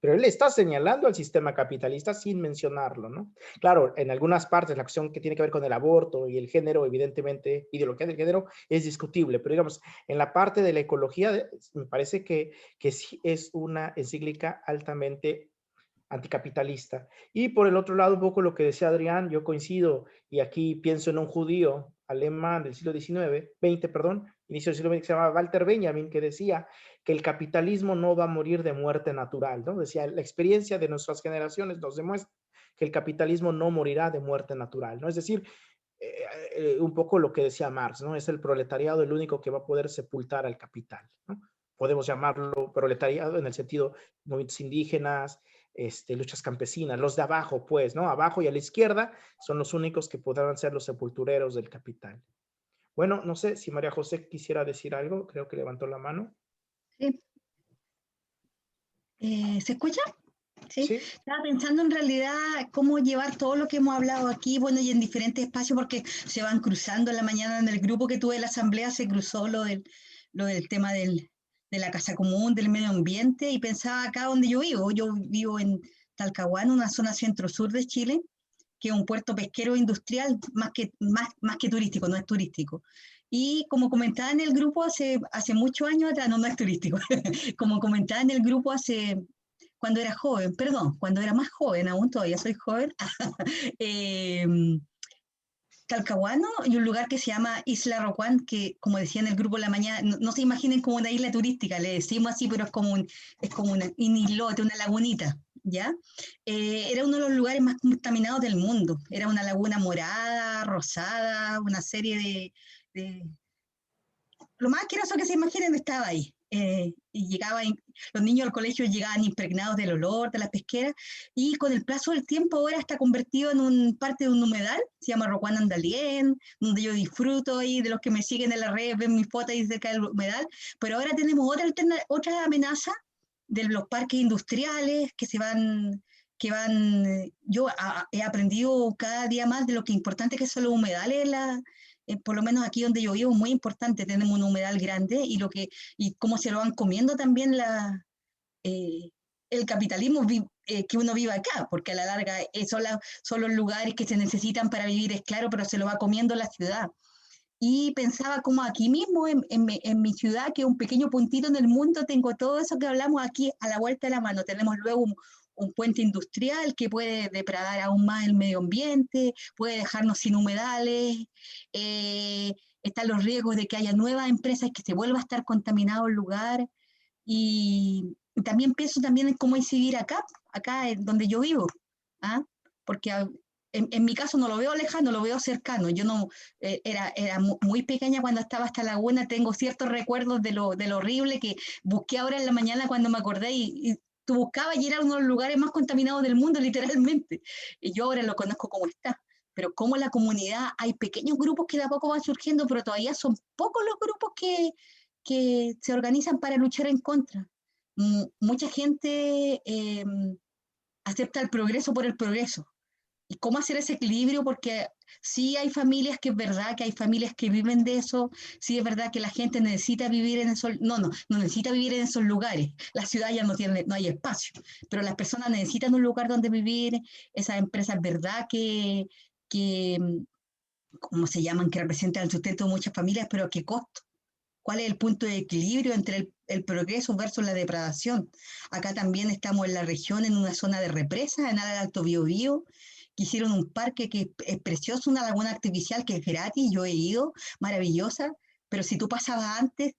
Pero él está señalando al sistema capitalista sin mencionarlo, ¿no? Claro, en algunas partes la cuestión que tiene que ver con el aborto y el género, evidentemente, ideología del género, es discutible, pero digamos, en la parte de la ecología, me parece que sí es una encíclica altamente anticapitalista. Y por el otro lado, un poco lo que decía Adrián, yo coincido, y aquí pienso en un judío alemán del siglo XX, perdón, inicio del siglo XX, que se llamaba Walter Benjamin, que decía que el capitalismo no va a morir de muerte natural, ¿no? Decía, la experiencia de nuestras generaciones nos demuestra que el capitalismo no morirá de muerte natural, ¿no? Es decir, un poco lo que decía Marx, ¿no? Es el proletariado el único que va a poder sepultar al capital, ¿no? Podemos llamarlo proletariado en el sentido de movimientos indígenas, luchas campesinas, los de abajo, pues, ¿no? Abajo y a la izquierda son los únicos que podrán ser los sepultureros del capital. Bueno, no sé si María José quisiera decir algo, creo que levantó la mano. Sí. ¿Se escucha? ¿Sí? Sí. Estaba pensando en realidad cómo llevar todo lo que hemos hablado aquí, bueno, y en diferentes espacios, porque se van cruzando. En la mañana en el grupo que tuve de la asamblea se cruzó lo del tema de la casa común, del medio ambiente, y pensaba acá donde yo vivo en Talcahuano, una zona centro-sur de Chile, que es un puerto pesquero industrial, más que turístico, no es turístico. Y como comentaba en el grupo hace muchos años atrás, no es turístico, como comentaba en el grupo cuando era joven, perdón, cuando era más joven, aún todavía soy joven, Talcahuano y un lugar que se llama Isla Rocuán, que como decía en el grupo la mañana, no se imaginen como una isla turística, le decimos así, pero es como un islote, una lagunita, ¿ya? Era uno de los lugares más contaminados del mundo, era una laguna morada, rosada, una serie de lo más asqueroso que se imaginen estaba ahí. Y los niños al colegio llegaban impregnados del olor de las pesqueras, y con el paso del tiempo ahora está convertido en parte de un humedal, se llama Rocuán Andalién, donde yo disfruto ahí, de los que me siguen en las redes, ven mis fotos ahí cerca del humedal, pero ahora tenemos otra amenaza de los parques industriales yo he aprendido cada día más de lo que importante que son los humedales por lo menos aquí donde yo vivo, es muy importante, tenemos un humedal grande y cómo se lo van comiendo también el capitalismo que uno vive acá, porque a la larga son los lugares que se necesitan para vivir, es claro, pero se lo va comiendo la ciudad. Y pensaba como aquí mismo, en mi ciudad, que es un pequeño puntito en el mundo, tengo todo eso que hablamos aquí a la vuelta de la mano. Tenemos luego un puente industrial que puede depredar aún más el medio ambiente, puede dejarnos sin humedales, están los riesgos de que haya nuevas empresas, que se vuelva a estar contaminado el lugar, y también pienso también en cómo incidir acá donde yo vivo, ¿ah? Porque en mi caso no lo veo lejano, lo veo cercano. Yo no era muy pequeña cuando estaba esta laguna, tengo ciertos recuerdos de lo horrible que busqué ahora en la mañana cuando me acordé, y tú buscabas y era uno de los lugares más contaminados del mundo, literalmente. Y yo ahora lo conozco como está. Pero como la comunidad, hay pequeños grupos que de a poco van surgiendo, pero todavía son pocos los grupos que se organizan para luchar en contra. Mucha gente acepta el progreso por el progreso. ¿Y cómo hacer ese equilibrio? Porque sí hay familias que es verdad, que hay familias que viven de eso, sí es verdad que la gente necesita vivir en esos, no necesita vivir en esos lugares, la ciudad ya no hay espacio, pero las personas necesitan un lugar donde vivir, esas empresas es verdad que ¿cómo se llaman?, que representan el sustento de muchas familias, pero ¿a qué costo? ¿Cuál es el punto de equilibrio entre el progreso versus la degradación? Acá también estamos en la región, en una zona de represa, en el Alto Biobío, que hicieron un parque que es precioso, una laguna artificial que es gratis, yo he ido, maravillosa, pero si tú pasabas antes,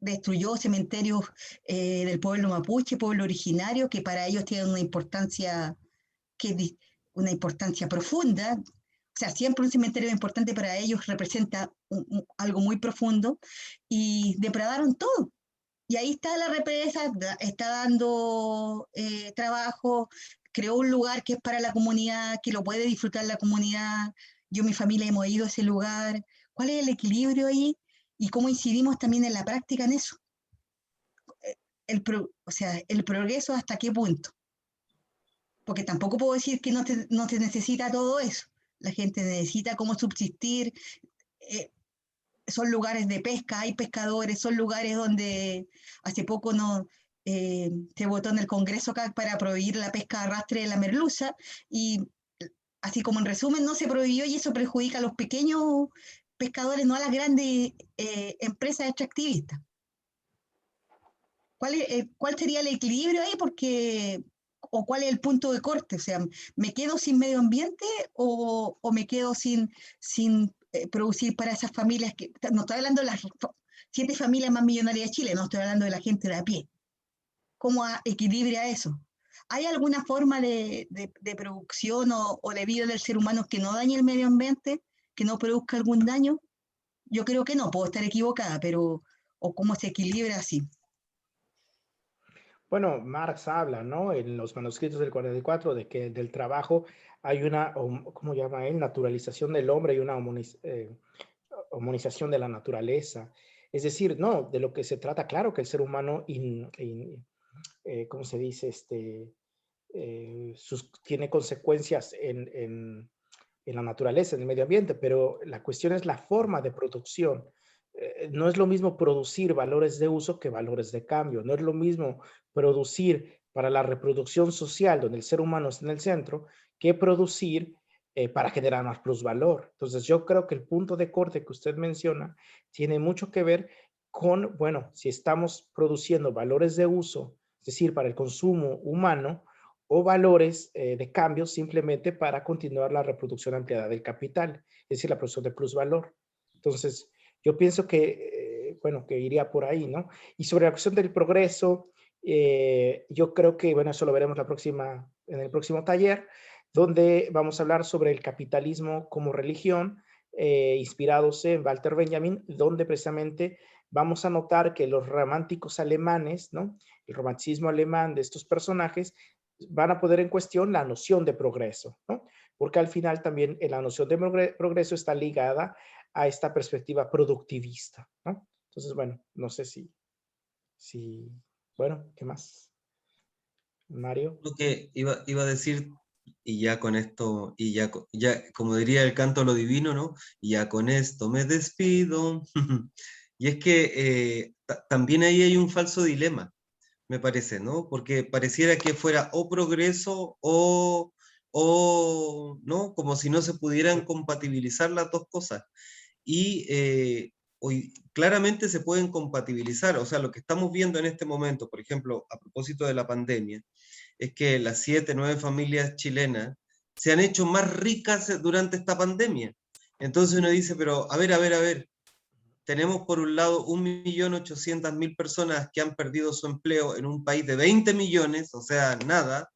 destruyó cementerios del pueblo mapuche, pueblo originario, que para ellos tienen una importancia profunda. O sea, siempre un cementerio importante para ellos representa algo muy profundo, y depredaron todo. Y ahí está la represa, está dando trabajo, creó un lugar que es para la comunidad, que lo puede disfrutar la comunidad. Yo y mi familia hemos ido a ese lugar. ¿Cuál es el equilibrio ahí? Y cómo incidimos también en la práctica en eso. O sea, el progreso hasta qué punto. Porque tampoco puedo decir que no se necesita todo eso. La gente necesita cómo subsistir. Son lugares de pesca, hay pescadores, son lugares donde hace poco se votó en el Congreso acá para prohibir la pesca de arrastre de la merluza, y así como en resumen no se prohibió, y eso perjudica a los pequeños pescadores, no a las grandes empresas extractivistas. ¿Cuál sería el equilibrio ahí? O cuál es el punto de corte, o sea, ¿me quedo sin medio ambiente o me quedo sin producir para esas familias que, no estoy hablando de las 7 familias más millonarias de Chile, no estoy hablando de la gente de a pie? ¿Cómo equilibra eso? ¿Hay alguna forma de producción o de vida del ser humano que no dañe el medio ambiente, que no produzca algún daño? Yo creo que no, puedo estar equivocada, pero ¿o cómo se equilibra así? Bueno, Marx habla, ¿no? En los manuscritos del 44 de que del trabajo hay una, ¿cómo llama él? Naturalización del hombre y una homonización de la naturaleza. Es decir, no, de lo que se trata, claro que el ser humano, ¿cómo se dice? Tiene consecuencias en la naturaleza, en el medio ambiente, pero la cuestión es la forma de producción. No es lo mismo producir valores de uso que valores de cambio. No es lo mismo producir para la reproducción social, donde el ser humano está en el centro, que producir para generar más plusvalor. Entonces, yo creo que el punto de corte que usted menciona tiene mucho que ver con, bueno, si estamos produciendo valores de uso, es decir, para el consumo humano, o valores de cambio simplemente para continuar la reproducción ampliada del capital, es decir, la producción de plusvalor. Entonces, yo pienso que, bueno, que iría por ahí, ¿no? Y sobre la cuestión del progreso, yo creo que, bueno, eso lo veremos en el próximo taller, donde vamos a hablar sobre el capitalismo como religión, inspirados en Walter Benjamin, donde precisamente vamos a notar que los románticos alemanes, ¿no? El romanticismo alemán de estos personajes van a poner en cuestión la noción de progreso, ¿no? Porque al final también la noción de progreso está ligada a esta perspectiva productivista, ¿no? Entonces, bueno, no sé bueno, ¿qué más? Mario. Lo que iba a decir, y ya con esto, y ya como diría el canto a lo divino, ¿no? Y ya con esto me despido. Y es que también ahí hay un falso dilema, me parece, ¿no? Porque pareciera que fuera o progreso ¿no? Como si no se pudieran compatibilizar las dos cosas. Y hoy claramente se pueden compatibilizar, o sea, lo que estamos viendo en este momento, por ejemplo, a propósito de la pandemia, es que las 7, 9 familias chilenas se han hecho más ricas durante esta pandemia. Entonces uno dice, pero a ver, tenemos por un lado 1.800.000 personas que han perdido su empleo en un país de 20 millones, o sea, nada,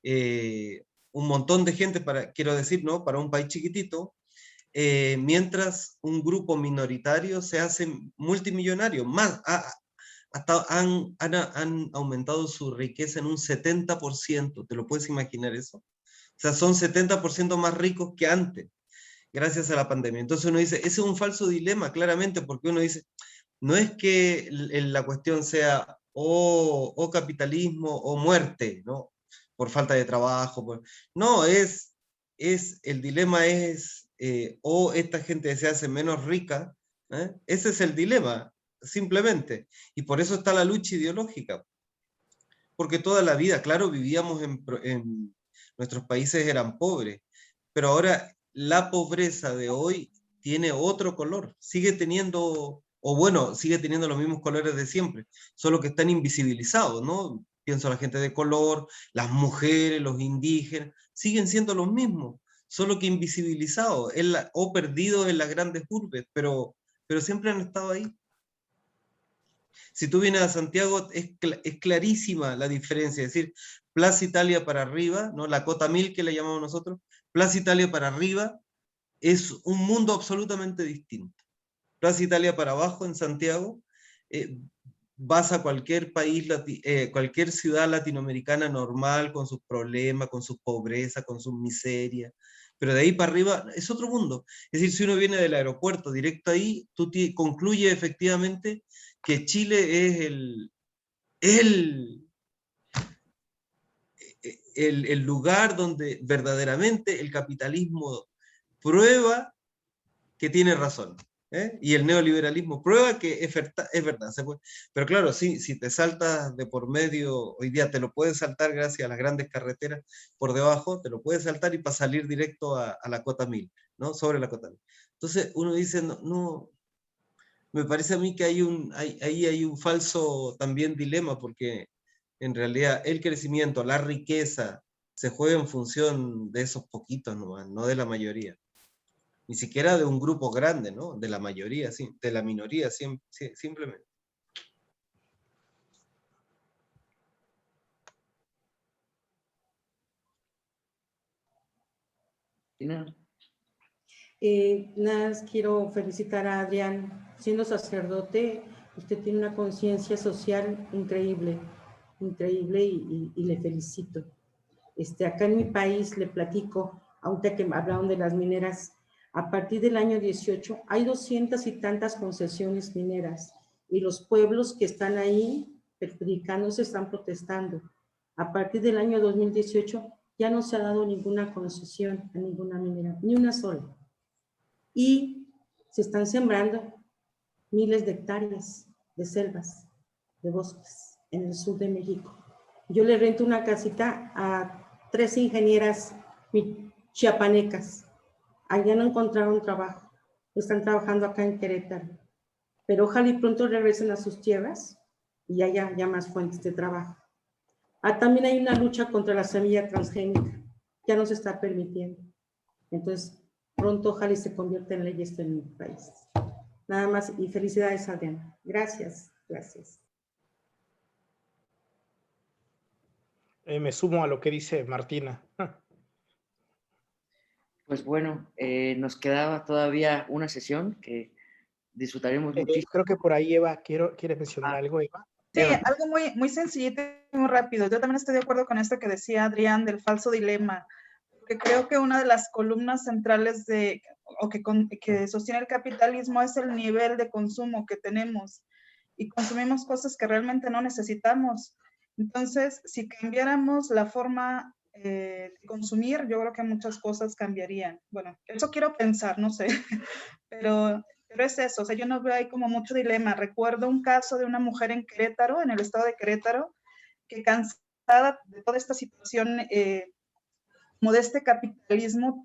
un montón de gente, quiero decir, ¿no? Para un país chiquitito, mientras un grupo minoritario se hace multimillonario, hasta han aumentado su riqueza en un 70%, ¿te lo puedes imaginar eso? O sea, son 70% más ricos que antes, gracias a la pandemia. Entonces uno dice, ese es un falso dilema, claramente, porque uno dice, no es que la cuestión sea o capitalismo o muerte, ¿no? Por falta de trabajo. No, el dilema es, o esta gente se hace menos rica, ¿eh? Ese es el dilema, simplemente. Y por eso está la lucha ideológica. Porque toda la vida, claro, vivíamos nuestros países eran pobres, pero ahora la pobreza de hoy tiene otro color, sigue teniendo los mismos colores de siempre, solo que están invisibilizados, ¿no? Pienso a la gente de color, las mujeres, los indígenas, siguen siendo los mismos, solo que invisibilizados o perdidos en las grandes urbes, pero siempre han estado ahí. Si tú vienes a Santiago, es clarísima la diferencia, es decir, Plaza Italia para arriba, ¿no? La Cota 1000 que le llamamos nosotros, Plaza Italia para arriba es un mundo absolutamente distinto. Plaza Italia para abajo en Santiago, vas a cualquier país, cualquier ciudad latinoamericana normal, con sus problemas, con su pobreza, con su miseria, pero de ahí para arriba es otro mundo. Es decir, si uno viene del aeropuerto directo ahí, tú concluyes efectivamente que Chile es el lugar donde verdaderamente el capitalismo prueba que tiene razón. Y el neoliberalismo prueba que es verdad. Pero claro, sí, si te saltas de por medio, hoy día te lo puedes saltar gracias a las grandes carreteras por debajo, te lo puedes saltar y para salir directo a la cota 1000, ¿no? Sobre la cota 1000. Entonces uno dice, no, me parece a mí que ahí hay un falso también dilema, porque en realidad el crecimiento, la riqueza, se juega en función de esos poquitos nomás, no de la mayoría. Ni siquiera de un grupo grande, ¿no? De la mayoría, sí, de la minoría, simplemente. Nada más quiero felicitar a Adrián. Siendo sacerdote, usted tiene una conciencia social increíble, increíble y le felicito. Acá en mi país le platico, ahorita que hablaron de las mineras, a partir del año 18 hay 200 y tantas concesiones mineras y los pueblos que están ahí perjudicándose están protestando. A partir del año 2018 ya no se ha dado ninguna concesión a ninguna minera, ni una sola. Y se están sembrando miles de hectáreas de selvas, de bosques en el sur de México. Yo le rento una casita a 3 ingenieras chiapanecas. Allá no encontraron trabajo, están trabajando acá en Querétaro. Pero ojalá y pronto regresen a sus tierras y haya ya más fuentes de trabajo. También hay una lucha contra la semilla transgénica, ya no se está permitiendo. Entonces, pronto ojalá y se convierta en ley esto en mi país. Nada más y felicidades, Adriana. Gracias, gracias. Me sumo a lo que dice Martina. Pues bueno, nos quedaba todavía una sesión que disfrutaremos muchísimo. Creo que por ahí Eva quiere mencionar algo, Eva. Sí, Eva. algo muy sencillito y muy rápido. Yo también estoy de acuerdo con esto que decía Adrián del falso dilema, porque creo que una de las columnas centrales que sostiene el capitalismo es el nivel de consumo que tenemos y consumimos cosas que realmente no necesitamos. Entonces, si cambiáramos la forma de consumir, yo creo que muchas cosas cambiarían. Bueno, eso quiero pensar, no sé, pero es eso, o sea, yo no veo ahí como mucho dilema. Recuerdo un caso de una mujer en Querétaro, en el estado de Querétaro, que cansada de toda esta situación, como de este capitalismo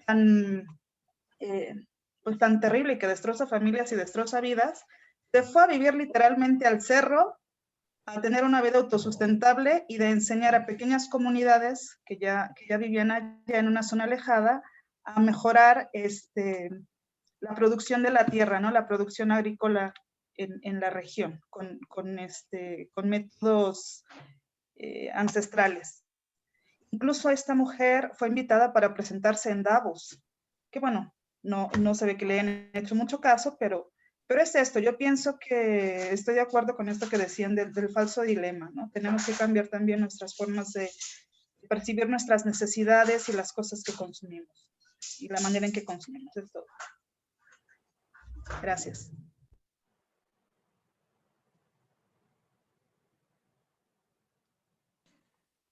pues tan terrible y que destroza familias y destroza vidas, se fue a vivir literalmente al cerro, a tener una vida autosustentable y de enseñar a pequeñas comunidades que ya vivían allá en una zona alejada a mejorar la producción de la tierra, ¿no? La producción agrícola en la región, con métodos ancestrales. Incluso esta mujer fue invitada para presentarse en Davos, que bueno, no se ve que le hayan hecho mucho caso, pero es esto. Yo pienso que estoy de acuerdo con esto que decían del falso dilema, ¿no? Tenemos que cambiar también nuestras formas de percibir nuestras necesidades y las cosas que consumimos y la manera en que consumimos, es todo. Gracias.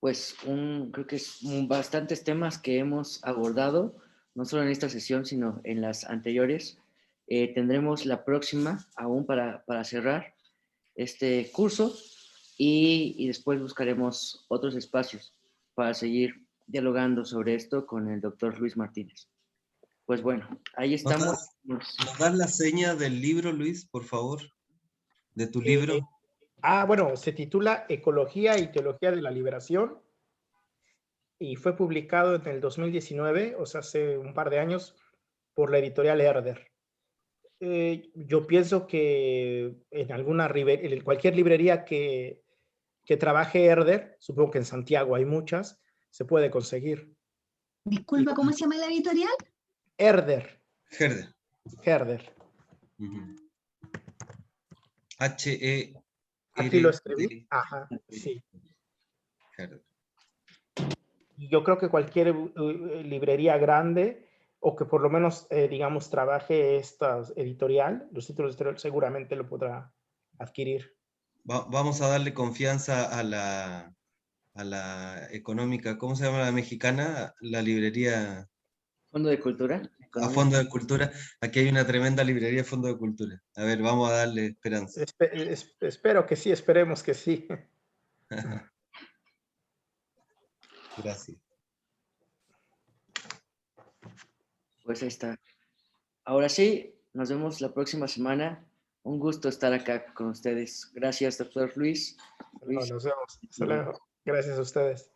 Pues creo que es bastantes temas que hemos abordado, no solo en esta sesión, sino en las anteriores. Tendremos la próxima aún para cerrar este curso y después buscaremos otros espacios para seguir dialogando sobre esto con el doctor Luis Martínez. Pues bueno, ahí estamos. ¿Nos das la seña del libro, Luis, por favor? ¿De tu libro? Bueno, se titula Ecología y Teología de la Liberación y fue publicado en el 2019, o sea, hace un par de años, por la editorial Herder. Yo pienso que en cualquier librería que trabaje Herder, supongo que en Santiago hay muchas, se puede conseguir. Disculpa, ¿cómo se llama la editorial? Herder. Herder. Herder. H-E-R-D-E-R. Aquí lo escribí. Ajá, sí. Claro. Y yo creo que cualquier librería grande o que por lo menos, digamos, trabaje esta editorial, los títulos editoriales, seguramente lo podrá adquirir. Vamos a darle confianza a la económica, ¿cómo se llama la mexicana? La librería... Fondo de Cultura. A Fondo de Cultura. Aquí hay una tremenda librería de Fondo de Cultura. A ver, vamos a darle esperanza. Espero que sí, esperemos que sí. Gracias. Pues ahí está. Ahora sí, nos vemos la próxima semana. Un gusto estar acá con ustedes. Gracias, doctor Luis. No, nos vemos. Hasta luego. Gracias a ustedes.